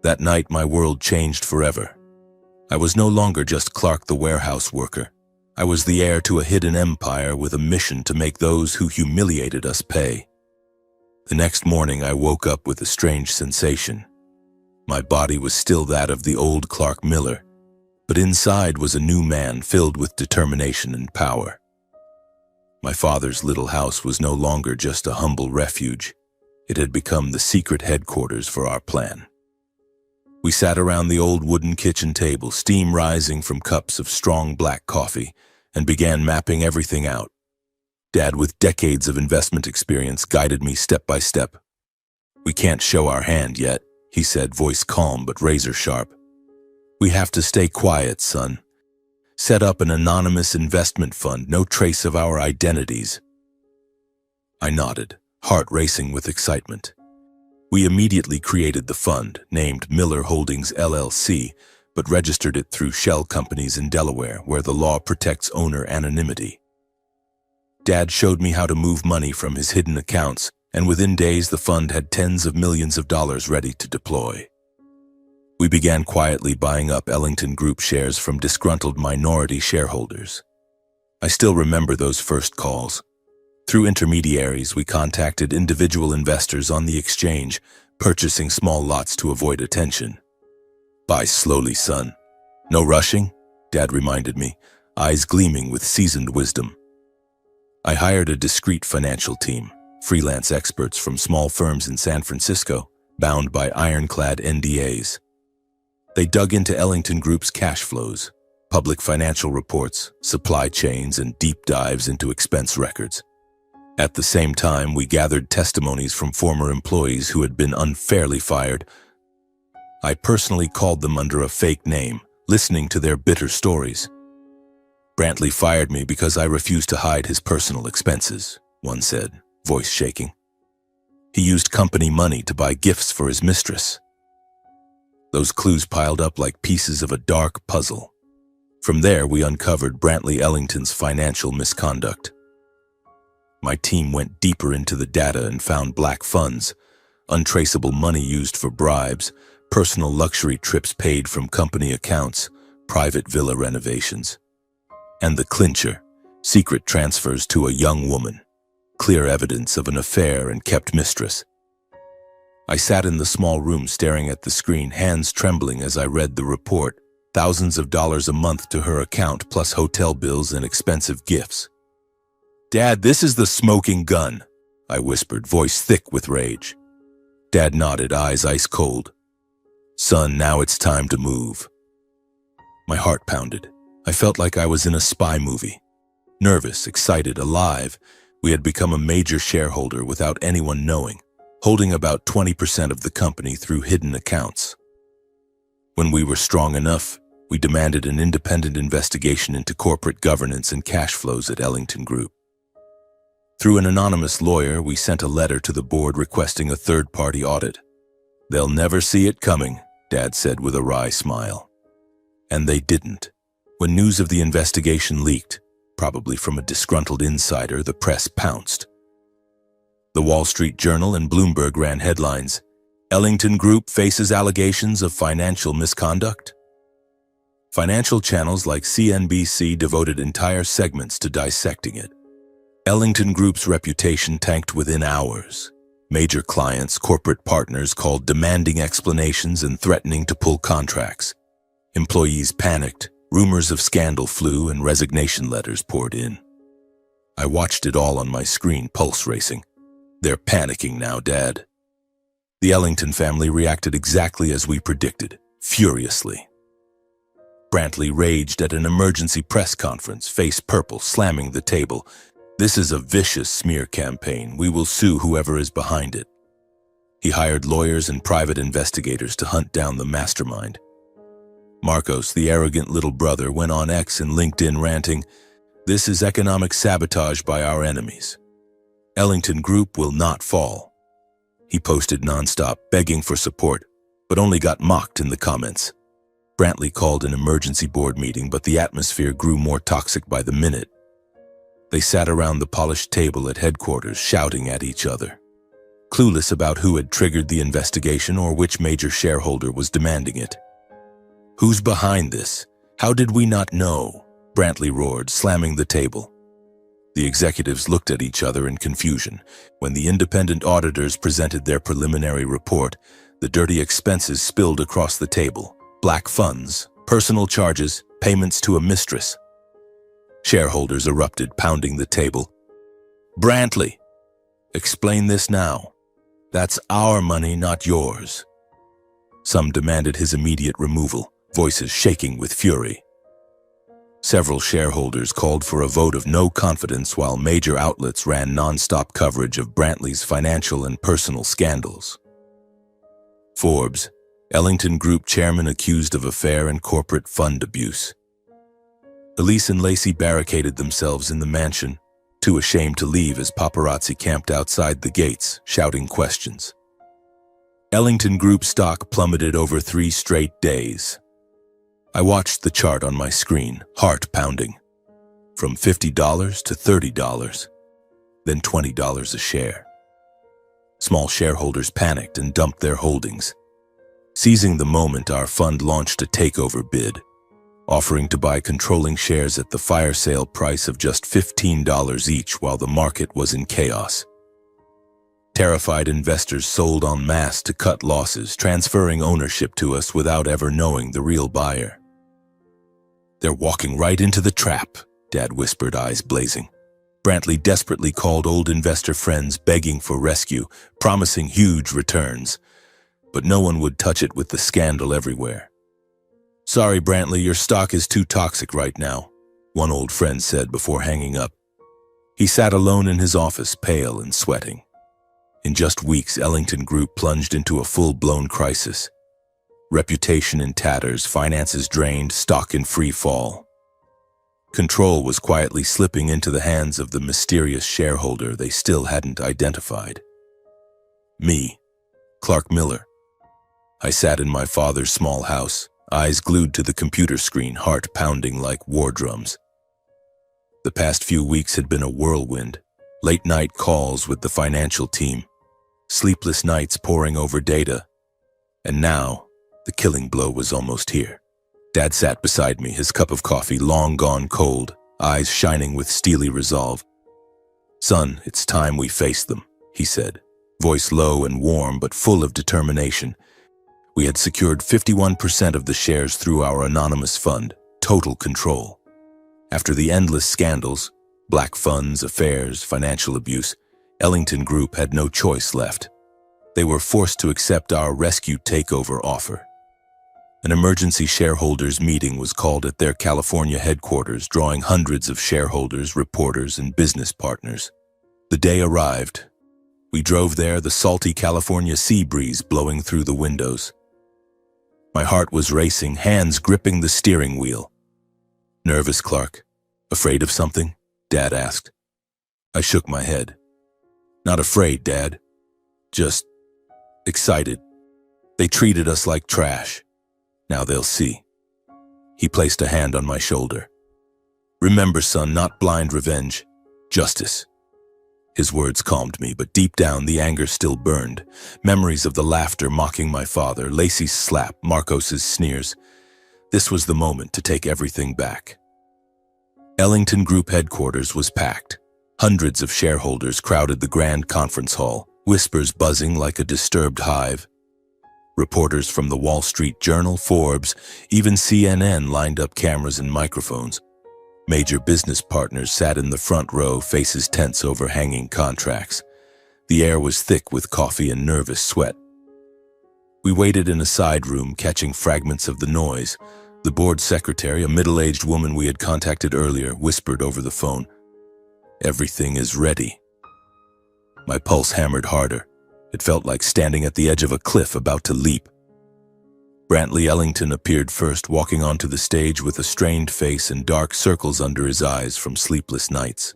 That night, my world changed forever. I was no longer just Clark the warehouse worker. I was the heir to a hidden empire with a mission to make those who humiliated us pay. The next morning, I woke up with a strange sensation. My body was still that of the old Clark Miller, but inside was a new man filled with determination and power. My father's little house was no longer just a humble refuge. It had become the secret headquarters for our plan. We sat around the old wooden kitchen table, steam rising from cups of strong black coffee, and began mapping everything out. Dad, with decades of investment experience, guided me step by step. "We can't show our hand yet," he said, voice calm but razor sharp. "We have to stay quiet, son. Set up an anonymous investment fund, no trace of our identities." I nodded, heart racing with excitement. We immediately created the fund, named Miller Holdings LLC, but registered it through shell companies in Delaware, where the law protects owner anonymity. Dad showed me how to move money from his hidden accounts, and within days the fund had tens of millions of dollars ready to deploy. We began quietly buying up Ellington Group shares from disgruntled minority shareholders. I still remember those first calls. Through intermediaries, we contacted individual investors on the exchange, purchasing small lots to avoid attention. "Buy slowly, son. No rushing," Dad reminded me, eyes gleaming with seasoned wisdom. I hired a discreet financial team, freelance experts from small firms in San Francisco, bound by ironclad NDAs. They dug into Ellington Group's cash flows, public financial reports, supply chains, and deep dives into expense records. At the same time, we gathered testimonies from former employees who had been unfairly fired. I personally called them under a fake name, listening to their bitter stories. "Brantley fired me because I refused to hide his personal expenses," one said, voice shaking. "He used company money to buy gifts for his mistress." Those clues piled up like pieces of a dark puzzle. From there, we uncovered Brantley Ellington's financial misconduct. My team went deeper into the data and found black funds, untraceable money used for bribes, personal luxury trips paid from company accounts, private villa renovations. And the clincher, secret transfers to a young woman, clear evidence of an affair and kept mistress. I sat in the small room staring at the screen, hands trembling as I read the report. Thousands of dollars a month to her account, plus hotel bills and expensive gifts. "Dad, this is the smoking gun," I whispered, voice thick with rage. Dad nodded, eyes ice cold. "Son, now it's time to move." My heart pounded. I felt like I was in a spy movie. Nervous, excited, alive, we had become a major shareholder without anyone knowing, holding about 20% of the company through hidden accounts. When we were strong enough, we demanded an independent investigation into corporate governance and cash flows at Ellington Group. Through an anonymous lawyer, we sent a letter to the board requesting a third-party audit. "They'll never see it coming," Dad said with a wry smile. And they didn't. When news of the investigation leaked, probably from a disgruntled insider, the press pounced. The Wall Street Journal and Bloomberg ran headlines, "Ellington Group faces allegations of financial misconduct." Financial channels like CNBC devoted entire segments to dissecting it. Ellington Group's reputation tanked within hours. Major clients, corporate partners called demanding explanations and threatening to pull contracts. Employees panicked, rumors of scandal flew, and resignation letters poured in. I watched it all on my screen, pulse racing. "They're panicking now, Dad." The Ellington family reacted exactly as we predicted, furiously. Brantley raged at an emergency press conference, face purple, slamming the table. "This is a vicious smear campaign. We will sue whoever is behind it." He hired lawyers and private investigators to hunt down the mastermind. Marcos, the arrogant little brother, went on X and LinkedIn ranting, "This is economic sabotage by our enemies. Ellington Group will not fall." He posted nonstop, begging for support, but only got mocked in the comments. Brantley called an emergency board meeting, but the atmosphere grew more toxic by the minute. They sat around the polished table at headquarters, shouting at each other, clueless about who had triggered the investigation or which major shareholder was demanding it. "Who's behind this? How did we not know?" Brantley roared, slamming the table. The executives looked at each other in confusion. When the independent auditors presented their preliminary report, the dirty expenses spilled across the table. Black funds, personal charges, payments to a mistress. Shareholders erupted, pounding the table. "Brantley, explain this now. That's our money, not yours." Some demanded his immediate removal, voices shaking with fury. Several shareholders called for a vote of no confidence, while major outlets ran non-stop coverage of Brantley's financial and personal scandals. Forbes, Ellington Group chairman accused of affair and corporate fund abuse. Elise and Lacey barricaded themselves in the mansion, too ashamed to leave as paparazzi camped outside the gates, shouting questions. Ellington Group stock plummeted over 3 straight days. I watched the chart on my screen, heart pounding. From $50 to $30, then $20 a share. Small shareholders panicked and dumped their holdings. Seizing the moment, our fund launched a takeover bid, offering to buy controlling shares at the fire sale price of just $15 each while the market was in chaos. Terrified investors sold en masse to cut losses, transferring ownership to us without ever knowing the real buyer. "They're walking right into the trap," Dad whispered, eyes blazing. Brantley desperately called old investor friends, begging for rescue, promising huge returns. But no one would touch it with the scandal everywhere. "Sorry, Brantley, your stock is too toxic right now," one old friend said before hanging up. He sat alone in his office, pale and sweating. In just weeks, Ellington Group plunged into a full-blown crisis. Reputation in tatters, finances drained, stock in free fall. Control was quietly slipping into the hands of the mysterious shareholder they still hadn't identified. Me, Clark Miller. I sat in my father's small house, eyes glued to the computer screen, heart pounding like war drums. The past few weeks had been a whirlwind. Late-night calls with the financial team, sleepless nights poring over data, and now the killing blow was almost here. Dad sat beside me, his cup of coffee long gone cold, eyes shining with steely resolve. "Son, it's time we face them," he said, voice low and warm but full of determination. We had secured 51% of the shares through our anonymous fund, total control. After the endless scandals, black funds, affairs, financial abuse, Ellington Group had no choice left. They were forced to accept our rescue takeover offer. An emergency shareholders meeting was called at their California headquarters, drawing hundreds of shareholders, reporters, and business partners. The day arrived. We drove there, the salty California sea breeze blowing through the windows. My heart was racing, hands gripping the steering wheel. "Nervous, Clark? Afraid of something?" Dad asked. I shook my head. "Not afraid, Dad. Just excited. They treated us like trash. Now they'll see." He placed a hand on my shoulder. "Remember, son, not blind revenge, justice." His words calmed me, but deep down the anger still burned. Memories of the laughter mocking my father, Lacey's slap, Marcos's sneers. This was the moment to take everything back. Ellington Group headquarters was packed. Hundreds of shareholders crowded the grand conference hall, whispers buzzing like a disturbed hive. Reporters from the Wall Street Journal, Forbes, even CNN lined up cameras and microphones. Major business partners sat in the front row, faces tense over hanging contracts. The air was thick with coffee and nervous sweat. We waited in a side room, catching fragments of the noise. The board secretary, a middle-aged woman we had contacted earlier, whispered over the phone, "Everything is ready." My pulse hammered harder. It felt like standing at the edge of a cliff about to leap. Brantley Ellington appeared first, walking onto the stage with a strained face and dark circles under his eyes from sleepless nights.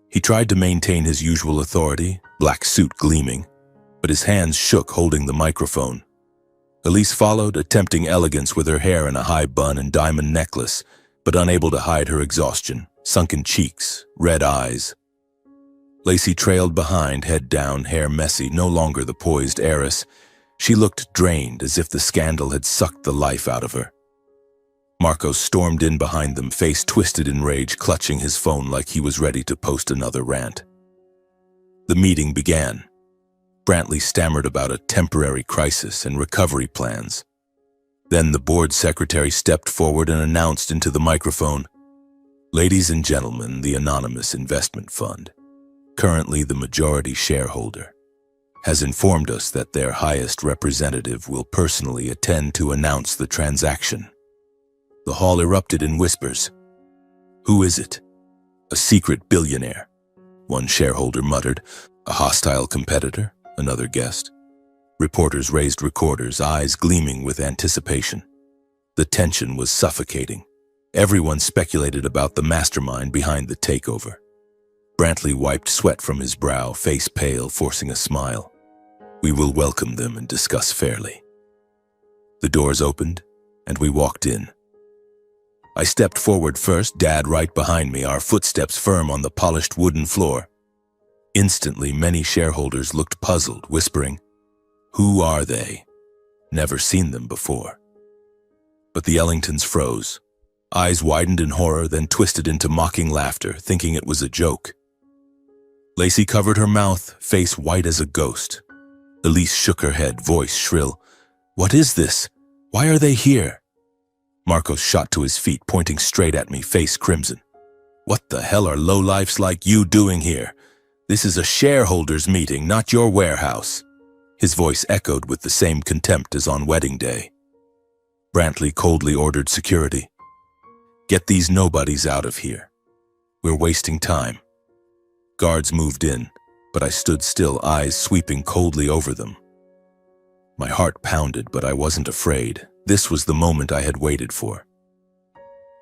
He tried to maintain his usual authority, black suit gleaming, but his hands shook holding the microphone. Elise followed, attempting elegance with her hair in a high bun and diamond necklace, but unable to hide her exhaustion, sunken cheeks, red eyes. Lacey trailed behind, head down, hair messy, no longer the poised heiress. She looked drained, as if the scandal had sucked the life out of her. Marcos stormed in behind them, face twisted in rage, clutching his phone like he was ready to post another rant. The meeting began. Brantley stammered about a temporary crisis and recovery plans. Then the board secretary stepped forward and announced into the microphone, "Ladies and gentlemen, the Anonymous Investment Fund, currently the majority shareholder, has informed us that their highest representative will personally attend to announce the transaction." The hall erupted in whispers. "Who is it?" "A secret billionaire," one shareholder muttered. "A hostile competitor," another guessed. Reporters raised recorders, eyes gleaming with anticipation. The tension was suffocating. Everyone speculated about the mastermind behind the takeover. Brantley wiped sweat from his brow, face pale, forcing a smile. "We will welcome them and discuss fairly." The doors opened, and we walked in. I stepped forward first, Dad right behind me, our footsteps firm on the polished wooden floor. Instantly, many shareholders looked puzzled, whispering, "Who are they? Never seen them before." But the Ellingtons froze. Eyes widened in horror, then twisted into mocking laughter, thinking it was a joke. Lacey covered her mouth, face white as a ghost. Elise shook her head, voice shrill. "What is this? Why are they here?" Marcos shot to his feet, pointing straight at me, face crimson. "What the hell are lowlifes like you doing here? This is a shareholders' meeting, not your warehouse." His voice echoed with the same contempt as on wedding day. Brantley coldly ordered security. "Get these nobodies out of here. We're wasting time." Guards moved in, but I stood still, eyes sweeping coldly over them. My heart pounded, but I wasn't afraid. This was the moment I had waited for.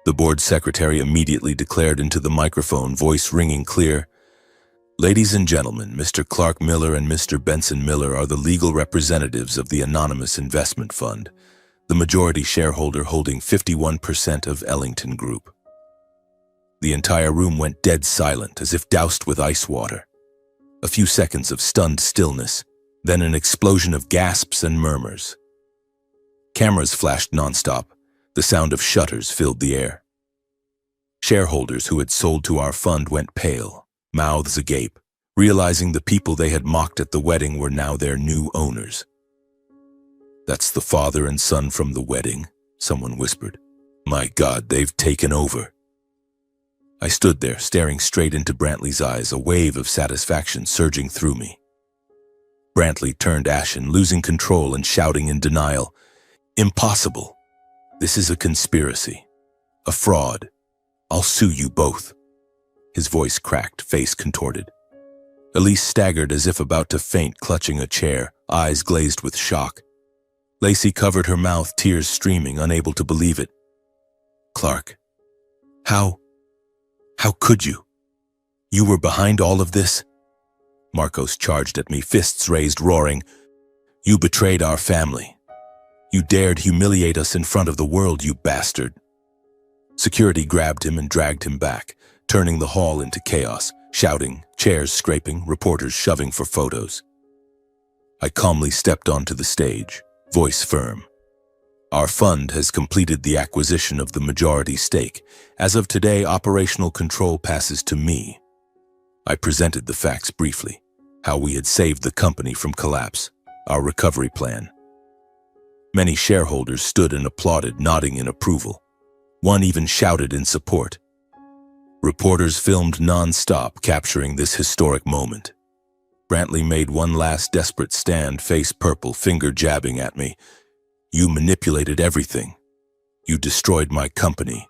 The board secretary immediately declared into the microphone, voice ringing clear, "Ladies and gentlemen, Mr. Clark Miller and Mr. Benson Miller are the legal representatives of the Anonymous Investment Fund, the majority shareholder holding 51% of Ellington Group." The entire room went dead silent, as if doused with ice water. A few seconds of stunned stillness, then an explosion of gasps and murmurs. Cameras flashed nonstop. The sound of shutters filled the air. Shareholders who had sold to our fund went pale, mouths agape, realizing the people they had mocked at the wedding were now their new owners. "That's the father and son from the wedding," someone whispered. "My God, they've taken over." I stood there, staring straight into Brantley's eyes, a wave of satisfaction surging through me. Brantley turned ashen, losing control and shouting in denial, "Impossible. This is a conspiracy. A fraud. I'll sue you both." His voice cracked, face contorted. Elise staggered as if about to faint, clutching a chair, eyes glazed with shock. Lacey covered her mouth, tears streaming, unable to believe it. "Clark, how could you? You were behind all of this?" Marcos charged at me, fists raised, roaring, "You betrayed our family. You dared humiliate us in front of the world, you bastard." Security grabbed him and dragged him back, turning the hall into chaos, shouting, chairs scraping, reporters shoving for photos. I calmly stepped onto the stage, voice firm. "Our fund has completed the acquisition of the majority stake. As of today, operational control passes to me." I presented the facts briefly, how we had saved the company from collapse, our recovery plan. Many shareholders stood and applauded, nodding in approval. One even shouted in support. Reporters filmed non-stop, capturing this historic moment. Brantley made one last desperate stand, face purple, finger jabbing at me. "You manipulated everything. You destroyed my company.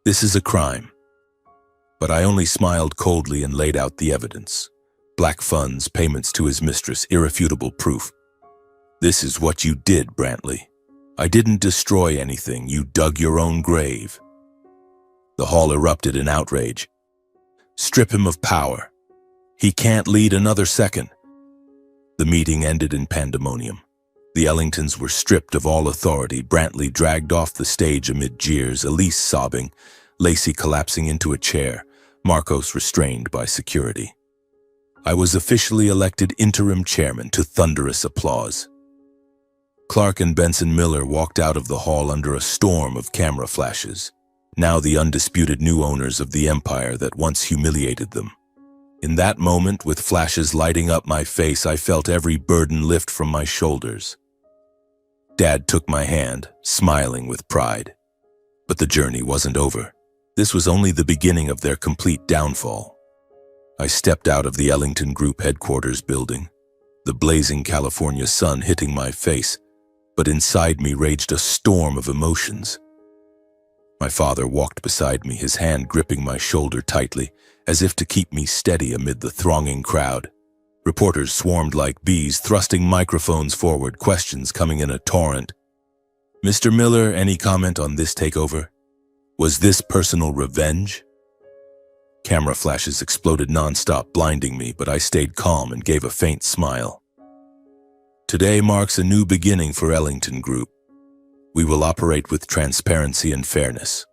This is a crime." But I only smiled coldly and laid out the evidence. Black funds, payments to his mistress, irrefutable proof. "This is what you did, Brantley. I didn't destroy anything. You dug your own grave." The hall erupted in outrage. "Strip him of power. He can't lead another second." The meeting ended in pandemonium. The Ellingtons were stripped of all authority, Brantley dragged off the stage amid jeers, Elise sobbing, Lacey collapsing into a chair, Marcos restrained by security. I was officially elected interim chairman to thunderous applause. Clark and Benson Miller walked out of the hall under a storm of camera flashes, now the undisputed new owners of the empire that once humiliated them. In that moment, with flashes lighting up my face, I felt every burden lift from my shoulders. Dad took my hand, smiling with pride. But the journey wasn't over. This was only the beginning of their complete downfall. I stepped out of the Ellington Group headquarters building, the blazing California sun hitting my face, but inside me raged a storm of emotions. My father walked beside me, his hand gripping my shoulder tightly, as if to keep me steady amid the thronging crowd. Reporters swarmed like bees, thrusting microphones forward, questions coming in a torrent. Mr. Miller, any comment on this takeover? Was this personal revenge? Camera flashes exploded nonstop, blinding me, but I stayed calm and gave a faint smile. Today marks a new beginning for Ellington Group. We will operate with transparency and fairness.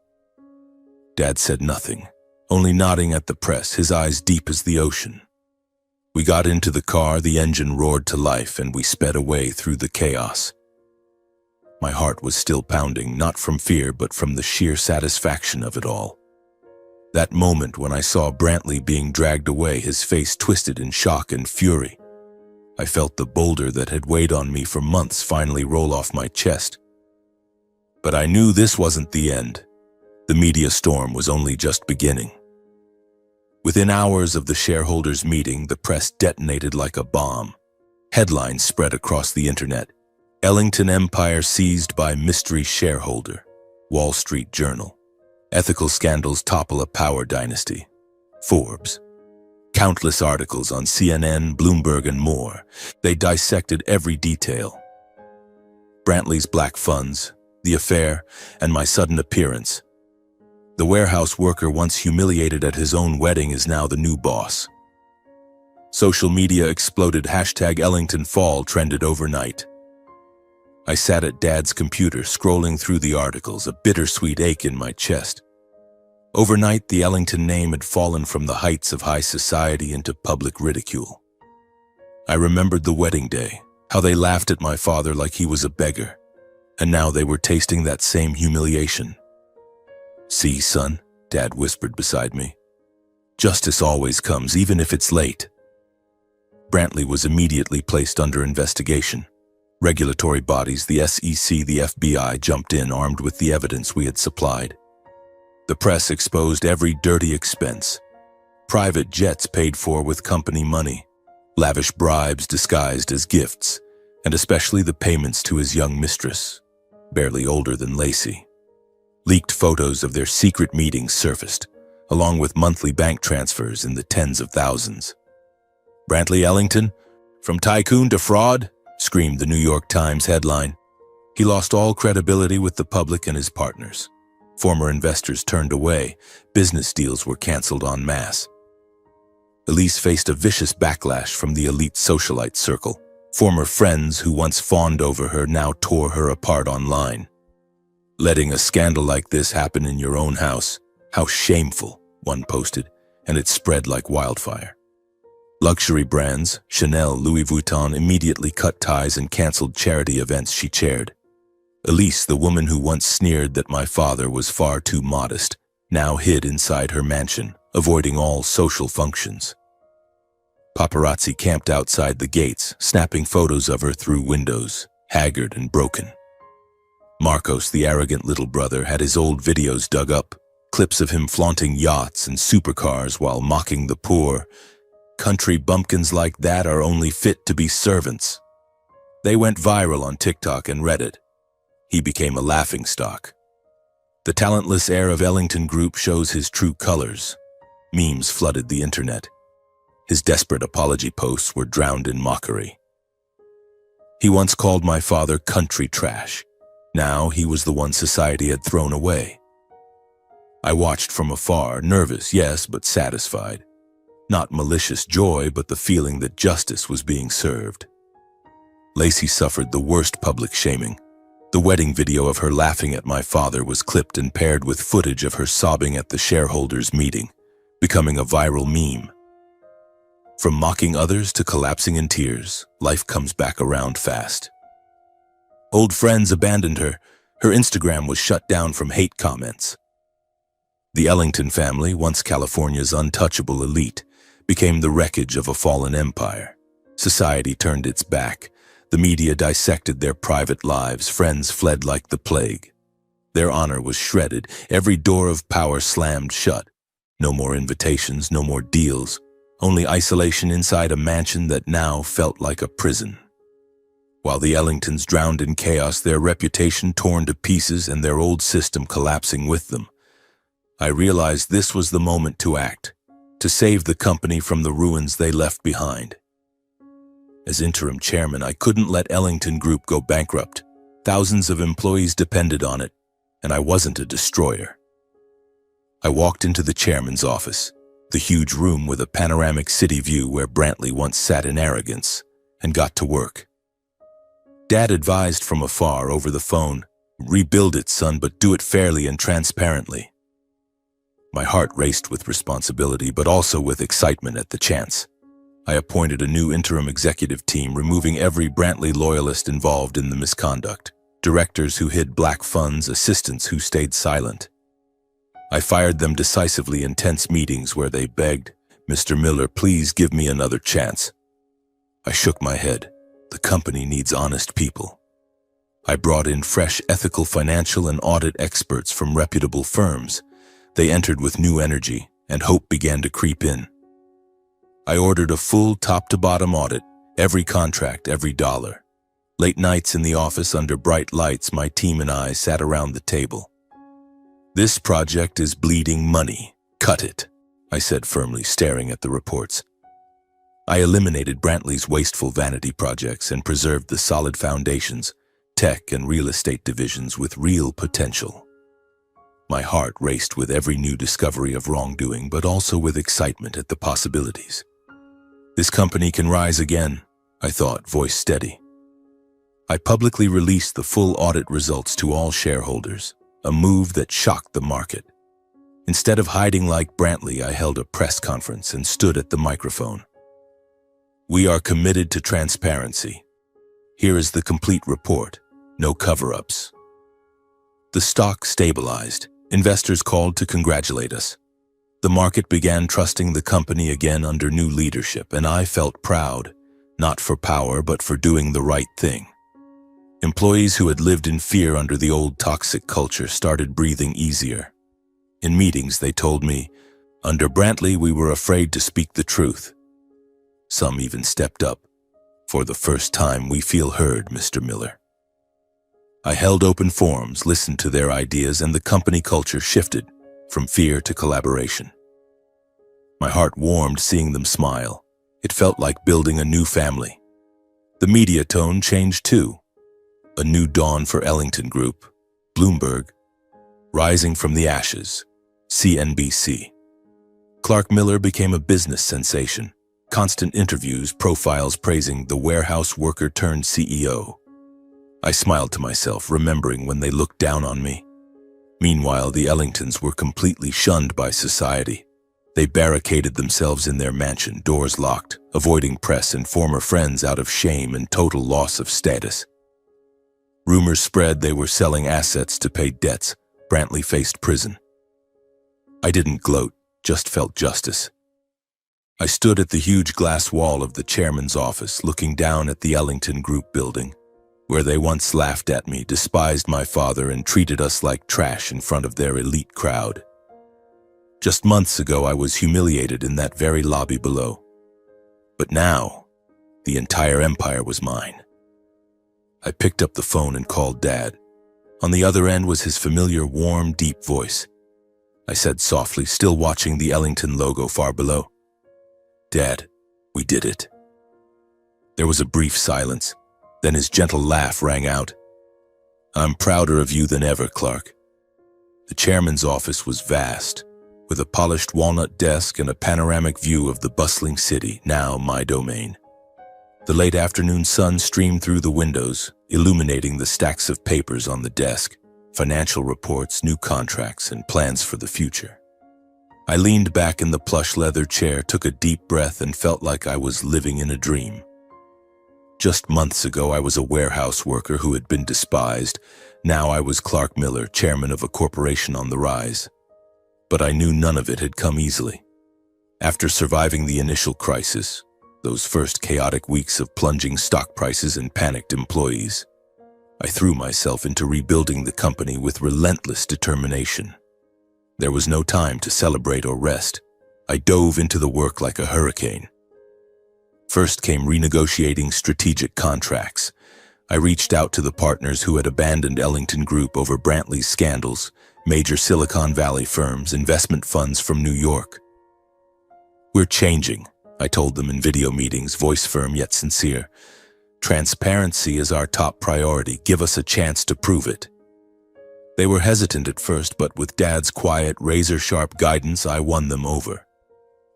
Dad said nothing, only nodding at the press, his eyes deep as the ocean. We got into the car, the engine roared to life, and we sped away through the chaos. My heart was still pounding, not from fear, but from the sheer satisfaction of it all. That moment when I saw Brantley being dragged away, his face twisted in shock and fury. I felt the boulder that had weighed on me for months finally roll off my chest. But I knew this wasn't the end. The media storm was only just beginning. Within hours of the shareholders' meeting, the press detonated like a bomb. Headlines spread across the internet. Ellington Empire seized by mystery shareholder. Wall Street Journal. Ethical scandals topple a power dynasty. Forbes. Countless articles on CNN, Bloomberg, and more. They dissected every detail. Brantley's black funds, the affair, and my sudden appearance. The warehouse worker once humiliated at his own wedding is now the new boss. Social media exploded. #EllingtonFall trended overnight. I sat at Dad's computer, scrolling through the articles, a bittersweet ache in my chest. Overnight, the Ellington name had fallen from the heights of high society into public ridicule. I remembered the wedding day, how they laughed at my father like he was a beggar, and now they were tasting that same humiliation. See, son, Dad whispered beside me. Justice always comes, even if it's late. Brantley was immediately placed under investigation. Regulatory bodies, the SEC, the FBI, jumped in armed with the evidence we had supplied. The press exposed every dirty expense. Private jets paid for with company money, lavish bribes disguised as gifts, and especially the payments to his young mistress, barely older than Lacey. Leaked photos of their secret meetings surfaced, along with monthly bank transfers in the tens of thousands. Brantley Ellington, from tycoon to fraud, screamed the New York Times headline. He lost all credibility with the public and his partners. Former investors turned away. Business deals were canceled en masse. Elise faced a vicious backlash from the elite socialite circle. Former friends who once fawned over her now tore her apart online. Letting a scandal like this happen in your own house, how shameful, one posted, and it spread like wildfire. Luxury brands, Chanel, Louis Vuitton, immediately cut ties and canceled charity events she chaired. Elise, the woman who once sneered that my father was far too modest, now hid inside her mansion, avoiding all social functions. Paparazzi camped outside the gates, snapping photos of her through windows, haggard and broken. Marcos, the arrogant little brother, had his old videos dug up, clips of him flaunting yachts and supercars while mocking the poor. Country bumpkins like that are only fit to be servants. They went viral on TikTok and Reddit. He became a laughingstock. The talentless heir of Ellington Group shows his true colors. Memes flooded the internet. His desperate apology posts were drowned in mockery. He once called my father country trash. Now he was the one society had thrown away. I watched from afar, nervous, yes, but satisfied. Not malicious joy, but the feeling that justice was being served. Lacey suffered the worst public shaming. The wedding video of her laughing at my father was clipped and paired with footage of her sobbing at the shareholders' meeting, becoming a viral meme. From mocking others to collapsing in tears, life comes back around fast. Old friends abandoned her. Her Instagram was shut down from hate comments. The Ellington family, once California's untouchable elite, became the wreckage of a fallen empire. Society turned its back. The media dissected their private lives. Friends fled like the plague. Their honor was shredded. Every door of power slammed shut. No more invitations, no more deals. Only isolation inside a mansion that now felt like a prison. While the Ellingtons drowned in chaos, their reputation torn to pieces and their old system collapsing with them, I realized this was the moment to act, to save the company from the ruins they left behind. As interim chairman, I couldn't let Ellington Group go bankrupt. Thousands of employees depended on it, and I wasn't a destroyer. I walked into the chairman's office, the huge room with a panoramic city view where Brantley once sat in arrogance, and got to work. Dad advised from afar over the phone, "Rebuild it, son, but do it fairly and transparently." My heart raced with responsibility, but also with excitement at the chance. I appointed a new interim executive team, removing every Brantley loyalist involved in the misconduct. Directors who hid black funds, assistants who stayed silent. I fired them decisively in tense meetings where they begged, "Mr. Miller, please give me another chance." I shook my head. The company needs honest people. I brought in fresh ethical, financial, and audit experts from reputable firms. They entered with new energy, and hope began to creep in. I ordered a full top-to-bottom audit, every contract, every dollar. Late nights in the office under bright lights, my team and I sat around the table. "This project is bleeding money. Cut it," I said firmly, staring at the reports. I eliminated Brantley's wasteful vanity projects and preserved the solid foundations, tech and real estate divisions with real potential. My heart raced with every new discovery of wrongdoing, but also with excitement at the possibilities. This company can rise again, I thought, voice steady. I publicly released the full audit results to all shareholders, a move that shocked the market. Instead of hiding like Brantley, I held a press conference and stood at the microphone. "We are committed to transparency. Here is the complete report, no cover-ups." The stock stabilized. Investors called to congratulate us. The market began trusting the company again under new leadership, and I felt proud, not for power, but for doing the right thing. Employees who had lived in fear under the old toxic culture started breathing easier. In meetings, they told me, "Under Brantley, we were afraid to speak the truth." Some even stepped up. "For the first time, we feel heard, Mr. Miller." I held open forums, listened to their ideas, and the company culture shifted from fear to collaboration. My heart warmed seeing them smile. It felt like building a new family. The media tone changed too. A new dawn for Ellington Group, Bloomberg, rising from the ashes, CNBC. Clark Miller became a business sensation. Constant interviews, profiles praising the warehouse worker turned CEO. I smiled to myself, remembering when they looked down on me. Meanwhile, the Ellingtons were completely shunned by society. They barricaded themselves in their mansion, doors locked, avoiding press and former friends out of shame and total loss of status. Rumors spread they were selling assets to pay debts. Brantley faced prison. I didn't gloat, just felt justice. I stood at the huge glass wall of the chairman's office, looking down at the Ellington Group building, where they once laughed at me, despised my father, and treated us like trash in front of their elite crowd. Just months ago, I was humiliated in that very lobby below. But now, the entire empire was mine. I picked up the phone and called Dad. On the other end was his familiar, warm, deep voice. I said softly, still watching the Ellington logo far below, "Dad, we did it." There was a brief silence. Then his gentle laugh rang out. "I'm prouder of you than ever, Clark." The chairman's office was vast, with a polished walnut desk and a panoramic view of the bustling city, now my domain. The late afternoon sun streamed through the windows, illuminating the stacks of papers on the desk, financial reports, new contracts, and plans for the future. I leaned back in the plush leather chair, took a deep breath, and felt like I was living in a dream. Just months ago, I was a warehouse worker who had been despised. Now I was Clark Miller, chairman of a corporation on the rise. But I knew none of it had come easily. After surviving the initial crisis, those first chaotic weeks of plunging stock prices and panicked employees, I threw myself into rebuilding the company with relentless determination. There was no time to celebrate or rest. I dove into the work like a hurricane. First came renegotiating strategic contracts. I reached out to the partners who had abandoned Ellington Group over Brantley's scandals, major Silicon Valley firms, investment funds from New York. "We're changing," I told them in video meetings, voice firm yet sincere. "Transparency is our top priority. Give us a chance to prove it." They were hesitant at first, but with Dad's quiet, razor-sharp guidance, I won them over.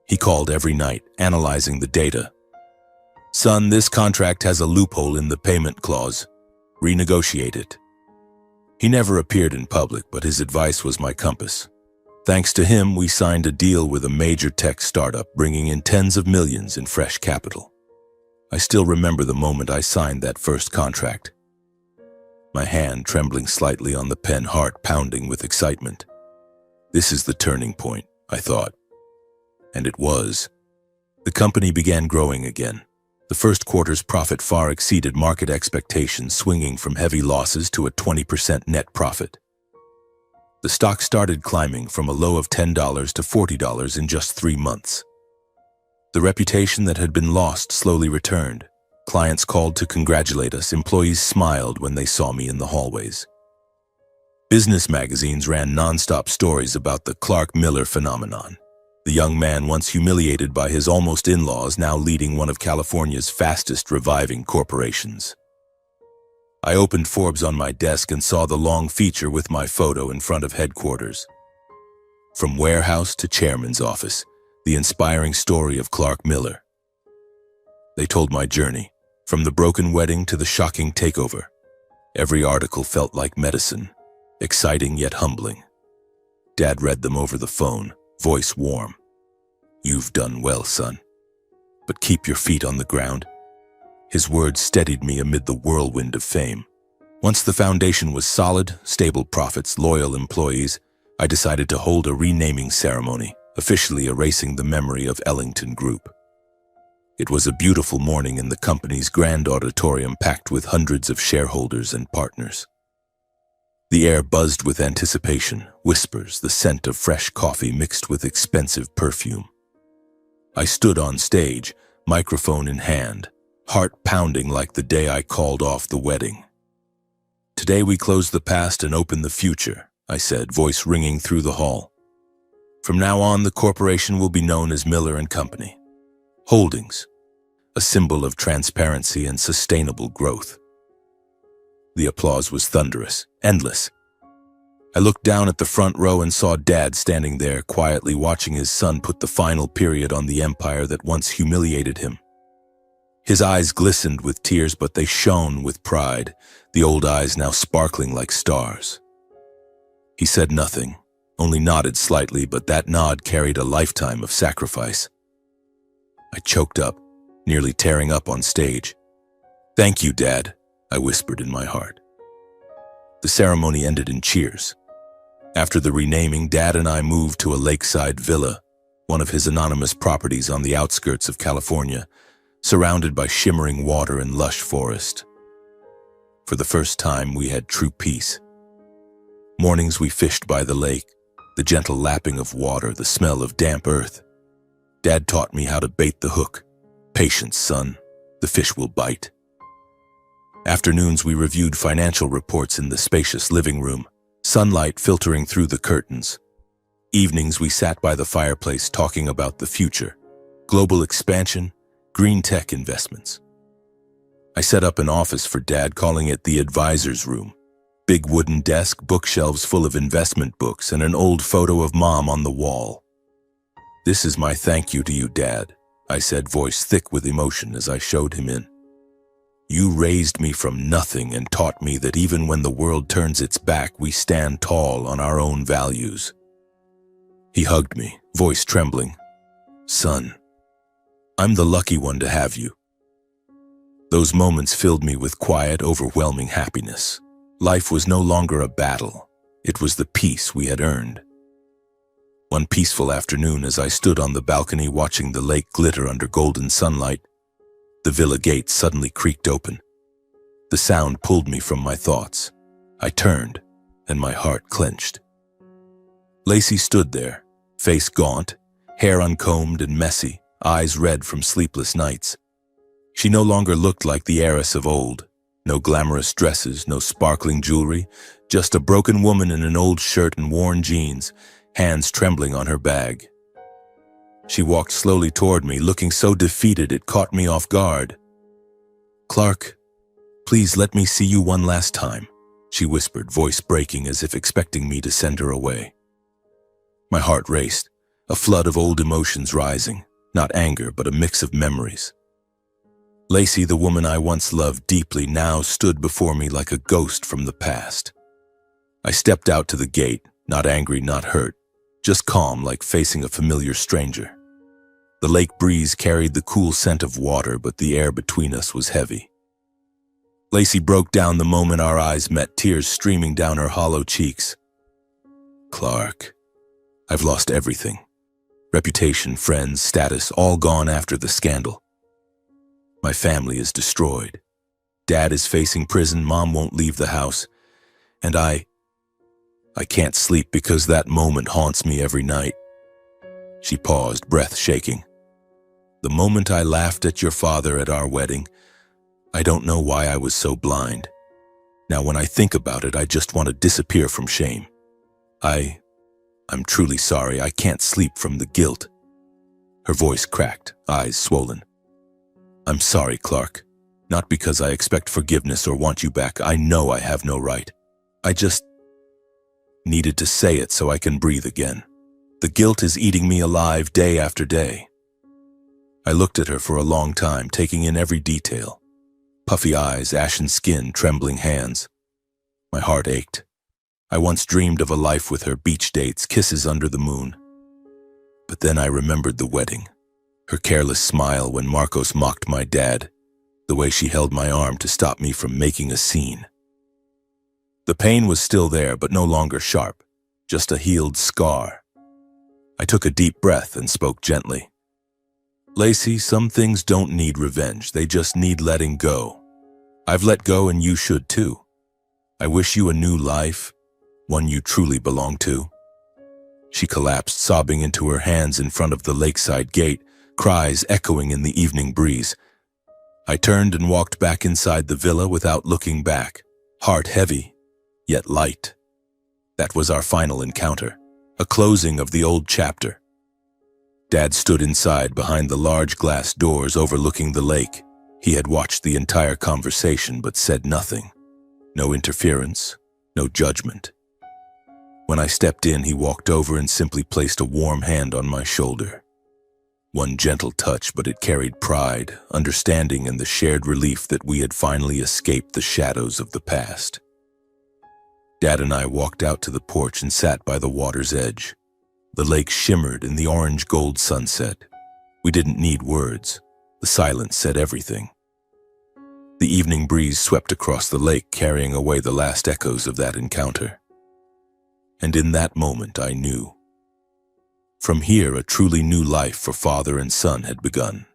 He called every night, analyzing the data. "Son, this contract has a loophole in the payment clause. Renegotiate it." He never appeared in public, but his advice was my compass. Thanks to him, we signed a deal with a major tech startup, bringing in tens of millions in fresh capital. I still remember the moment I signed that first contract. My hand trembling slightly on the pen, heart pounding with excitement. This is the turning point, I thought. And it was. The company began growing again. The first quarter's profit far exceeded market expectations, swinging from heavy losses to a 20% net profit. The stock started climbing from a low of $10 to $40 in just 3 months. The reputation that had been lost slowly returned. Clients called to congratulate us. Employees smiled when they saw me in the hallways. Business magazines ran nonstop stories about the Clark Miller phenomenon. The young man once humiliated by his almost in-laws, now leading one of California's fastest reviving corporations. I opened Forbes on my desk and saw the long feature with my photo in front of headquarters. From warehouse to chairman's office, the inspiring story of Clark Miller. They told my journey, from the broken wedding to the shocking takeover. Every article felt like medicine, exciting yet humbling. Dad read them over the phone, voice warm. "You've done well, son. But keep your feet on the ground." His words steadied me amid the whirlwind of fame. Once the foundation was solid, stable profits, loyal employees, I decided to hold a renaming ceremony, officially erasing the memory of Ellington Group. It was a beautiful morning in the company's grand auditorium, packed with hundreds of shareholders and partners. The air buzzed with anticipation, whispers, the scent of fresh coffee mixed with expensive perfume. I stood on stage, microphone in hand, heart pounding like the day I called off the wedding. "Today we close the past and open the future," I said, voice ringing through the hall. "From now on, the corporation will be known as Miller and Company Holdings, a symbol of transparency and sustainable growth." The applause was thunderous, endless. I looked down at the front row and saw Dad standing there, quietly watching his son put the final period on the empire that once humiliated him. His eyes glistened with tears, but they shone with pride, the old eyes now sparkling like stars. He said nothing, only nodded slightly, but that nod carried a lifetime of sacrifice. I choked up, nearly tearing up on stage. "Thank you, Dad," I whispered in my heart. The ceremony ended in cheers. After the renaming, Dad and I moved to a lakeside villa, one of his anonymous properties on the outskirts of California, surrounded by shimmering water and lush forest. For the first time, we had true peace. Mornings we fished by the lake, the gentle lapping of water, the smell of damp earth. Dad taught me how to bait the hook. "Patience, son. The fish will bite." Afternoons we reviewed financial reports in the spacious living room, sunlight filtering through the curtains. Evenings we sat by the fireplace talking about the future, global expansion, green tech investments. I set up an office for Dad, calling it the advisor's room. Big wooden desk, bookshelves full of investment books, and an old photo of Mom on the wall. "This is my thank you to you, Dad," I said, voice thick with emotion as I showed him in. You raised me from nothing and taught me that even when the world turns its back, we stand tall on our own values." He hugged me, voice trembling. "Son, I'm the lucky one to have you." Those moments filled me with quiet, overwhelming happiness. Life was no longer a battle. It was the peace we had earned. One peaceful afternoon, as I stood on the balcony watching the lake glitter under golden sunlight, the villa gate suddenly creaked open. The sound pulled me from my thoughts. I turned, and my heart clenched. Lacey stood there, face gaunt, hair uncombed and messy, eyes red from sleepless nights. She no longer looked like the heiress of old. No glamorous dresses, no sparkling jewelry, just a broken woman in an old shirt and worn jeans, hands trembling on her bag. She walked slowly toward me, looking so defeated it caught me off guard. "Clark, please let me see you one last time," she whispered, voice breaking as if expecting me to send her away. My heart raced, a flood of old emotions rising, not anger but a mix of memories. Lacey, the woman I once loved deeply, now stood before me like a ghost from the past. I stepped out to the gate, not angry, not hurt, just calm, like facing a familiar stranger. The lake breeze carried the cool scent of water, but the air between us was heavy. Lacey broke down the moment our eyes met, tears streaming down her hollow cheeks. "Clark, I've lost everything. Reputation, friends, status, all gone after the scandal. My family is destroyed. Dad is facing prison, Mom won't leave the house, and I can't sleep because that moment haunts me every night." She paused, breath shaking. "The moment I laughed at your father at our wedding, I don't know why I was so blind. Now when I think about it, I just want to disappear from shame. I'm truly sorry. I can't sleep from the guilt." Her voice cracked, eyes swollen. "I'm sorry, Clark. Not because I expect forgiveness or want you back. I know I have no right. I just needed to say it so I can breathe again. The guilt is eating me alive day after day." I looked at her for a long time, taking in every detail. Puffy eyes, ashen skin, trembling hands. My heart ached. I once dreamed of a life with her, beach dates, kisses under the moon. But then I remembered the wedding. Her careless smile when Marcos mocked my dad, the way she held my arm to stop me from making a scene. The pain was still there, but no longer sharp, just a healed scar. I took a deep breath and spoke gently. "Lacey, some things don't need revenge, they just need letting go. I've let go and you should too. I wish you a new life, one you truly belong to." She collapsed, sobbing into her hands in front of the lakeside gate, cries echoing in the evening breeze. I turned and walked back inside the villa without looking back, heart heavy, yet light. That was our final encounter, a closing of the old chapter. Dad stood inside behind the large glass doors overlooking the lake. He had watched the entire conversation but said nothing. No interference, no judgment. When I stepped in, he walked over and simply placed a warm hand on my shoulder. One gentle touch, but it carried pride, understanding, and the shared relief that we had finally escaped the shadows of the past. Dad and I walked out to the porch and sat by the water's edge. The lake shimmered in the orange-gold sunset. We didn't need words. The silence said everything. The evening breeze swept across the lake, carrying away the last echoes of that encounter. And in that moment, I knew. From here, a truly new life for father and son had begun.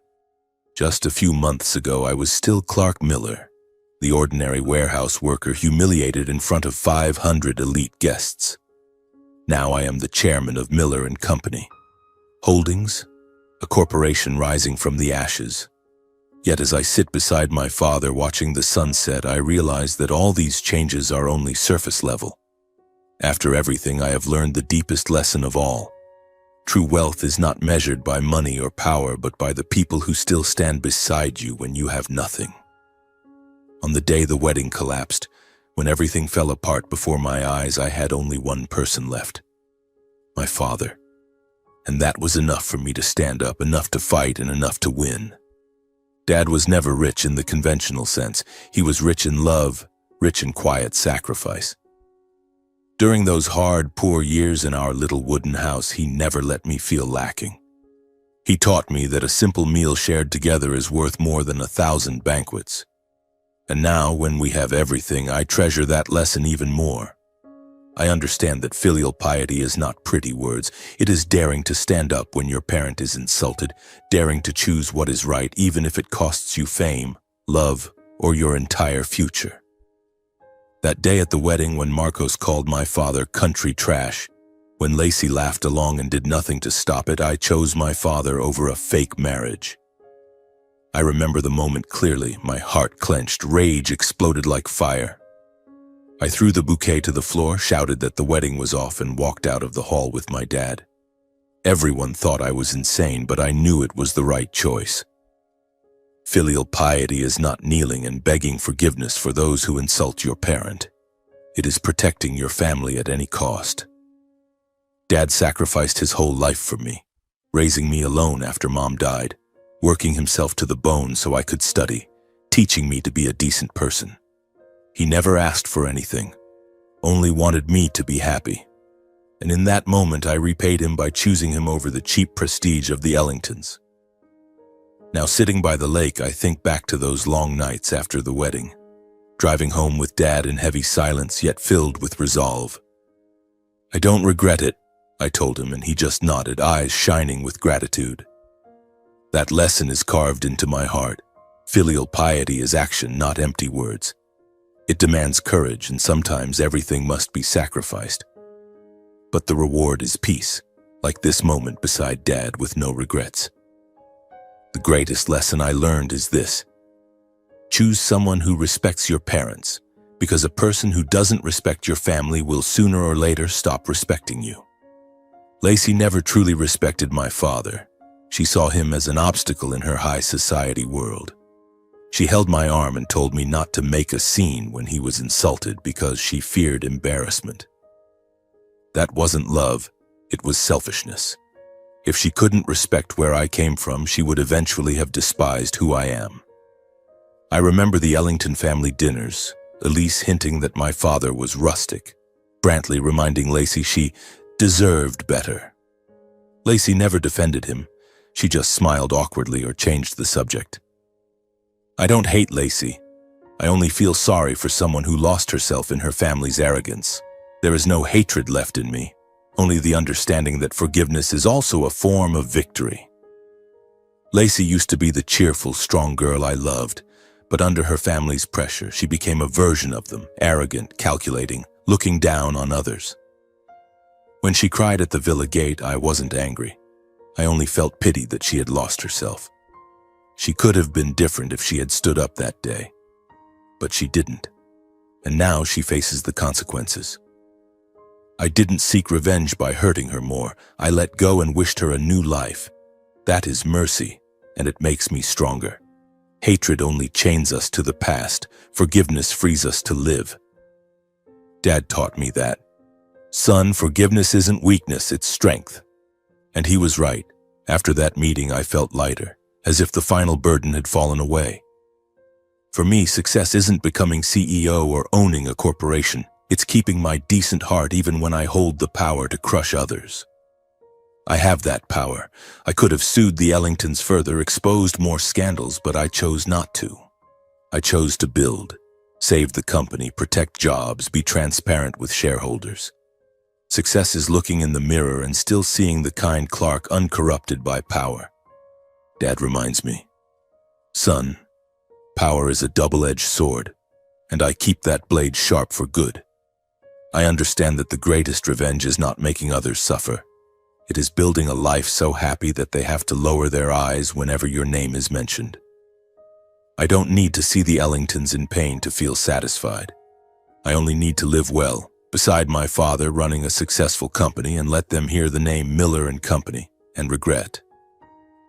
Just a few months ago, I was still Clark Miller, the ordinary warehouse worker humiliated in front of 500 elite guests. Now I am the chairman of Miller and Company Holdings, a corporation rising from the ashes. Yet as I sit beside my father watching the sunset, I realize that all these changes are only surface level. After everything, I have learned the deepest lesson of all. True wealth is not measured by money or power, but by the people who still stand beside you when you have nothing. On the day the wedding collapsed, when everything fell apart before my eyes, I had only one person left. My father. And that was enough for me to stand up, enough to fight, and enough to win. Dad was never rich in the conventional sense. He was rich in love, rich in quiet sacrifice. During those hard, poor years in our little wooden house, he never let me feel lacking. He taught me that a simple meal shared together is worth more than 1,000 banquets. And now, when we have everything, I treasure that lesson even more. I understand that filial piety is not pretty words. It is daring to stand up when your parent is insulted, daring to choose what is right, even if it costs you fame, love, or your entire future. That day at the wedding when Marcos called my father country trash, when Lacey laughed along and did nothing to stop it, I chose my father over a fake marriage. I remember the moment clearly. My heart clenched, rage exploded like fire. I threw the bouquet to the floor, shouted that the wedding was off, and walked out of the hall with my dad. Everyone thought I was insane, but I knew it was the right choice. Filial piety is not kneeling and begging forgiveness for those who insult your parent. It is protecting your family at any cost. Dad sacrificed his whole life for me, raising me alone after Mom died, working himself to the bone so I could study, teaching me to be a decent person. He never asked for anything, only wanted me to be happy. And in that moment, I repaid him by choosing him over the cheap prestige of the Ellingtons. Now, sitting by the lake, I think back to those long nights after the wedding, driving home with Dad in heavy silence, yet filled with resolve. I don't regret it, I told him, and he just nodded, eyes shining with gratitude. That lesson is carved into my heart. Filial piety is action, not empty words. It demands courage, and sometimes everything must be sacrificed. But the reward is peace, like this moment beside Dad with no regrets. The greatest lesson I learned is this: choose someone who respects your parents, because a person who doesn't respect your family will sooner or later stop respecting you. Lacey never truly respected my father. She saw him as an obstacle in her high society world. She held my arm and told me not to make a scene when he was insulted because she feared embarrassment. That wasn't love, it was selfishness. If she couldn't respect where I came from, she would eventually have despised who I am. I remember the Ellington family dinners, Elise hinting that my father was rustic, Brantley reminding Lacey she deserved better. Lacey never defended him. She just smiled awkwardly or changed the subject. I don't hate Lacey. I only feel sorry for someone who lost herself in her family's arrogance. There is no hatred left in me, only the understanding that forgiveness is also a form of victory. Lacey used to be the cheerful, strong girl I loved, but under her family's pressure, she became a version of them, arrogant, calculating, looking down on others. When she cried at the villa gate, I wasn't angry. I only felt pity that she had lost herself. She could have been different if she had stood up that day, but she didn't, and now she faces the consequences. I didn't seek revenge by hurting her more. I let go and wished her a new life. That is mercy, and it makes me stronger. Hatred only chains us to the past. Forgiveness frees us to live. Dad taught me that. Son, forgiveness isn't weakness, it's strength. And he was right. After that meeting, I felt lighter, as if the final burden had fallen away. For me, success isn't becoming CEO or owning a corporation. It's keeping my decent heart even when I hold the power to crush others. I have that power. I could have sued the Ellingtons further, exposed more scandals, but I chose not to. I chose to build, save the company, protect jobs, be transparent with shareholders. Success is looking in the mirror and still seeing the kind Clark uncorrupted by power. Dad reminds me, son, power is a double-edged sword, and I keep that blade sharp for good. I understand that the greatest revenge is not making others suffer. It is building a life so happy that they have to lower their eyes whenever your name is mentioned. I don't need to see the Ellingtons in pain to feel satisfied. I only need to live well, beside my father running a successful company, and let them hear the name Miller and Company and regret.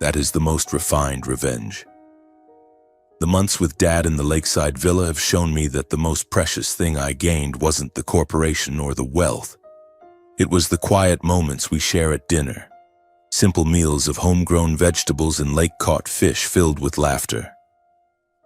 That is the most refined revenge. The months with Dad in the lakeside villa have shown me that the most precious thing I gained wasn't the corporation or the wealth. It was the quiet moments we share at dinner, simple meals of homegrown vegetables and lake-caught fish filled with laughter.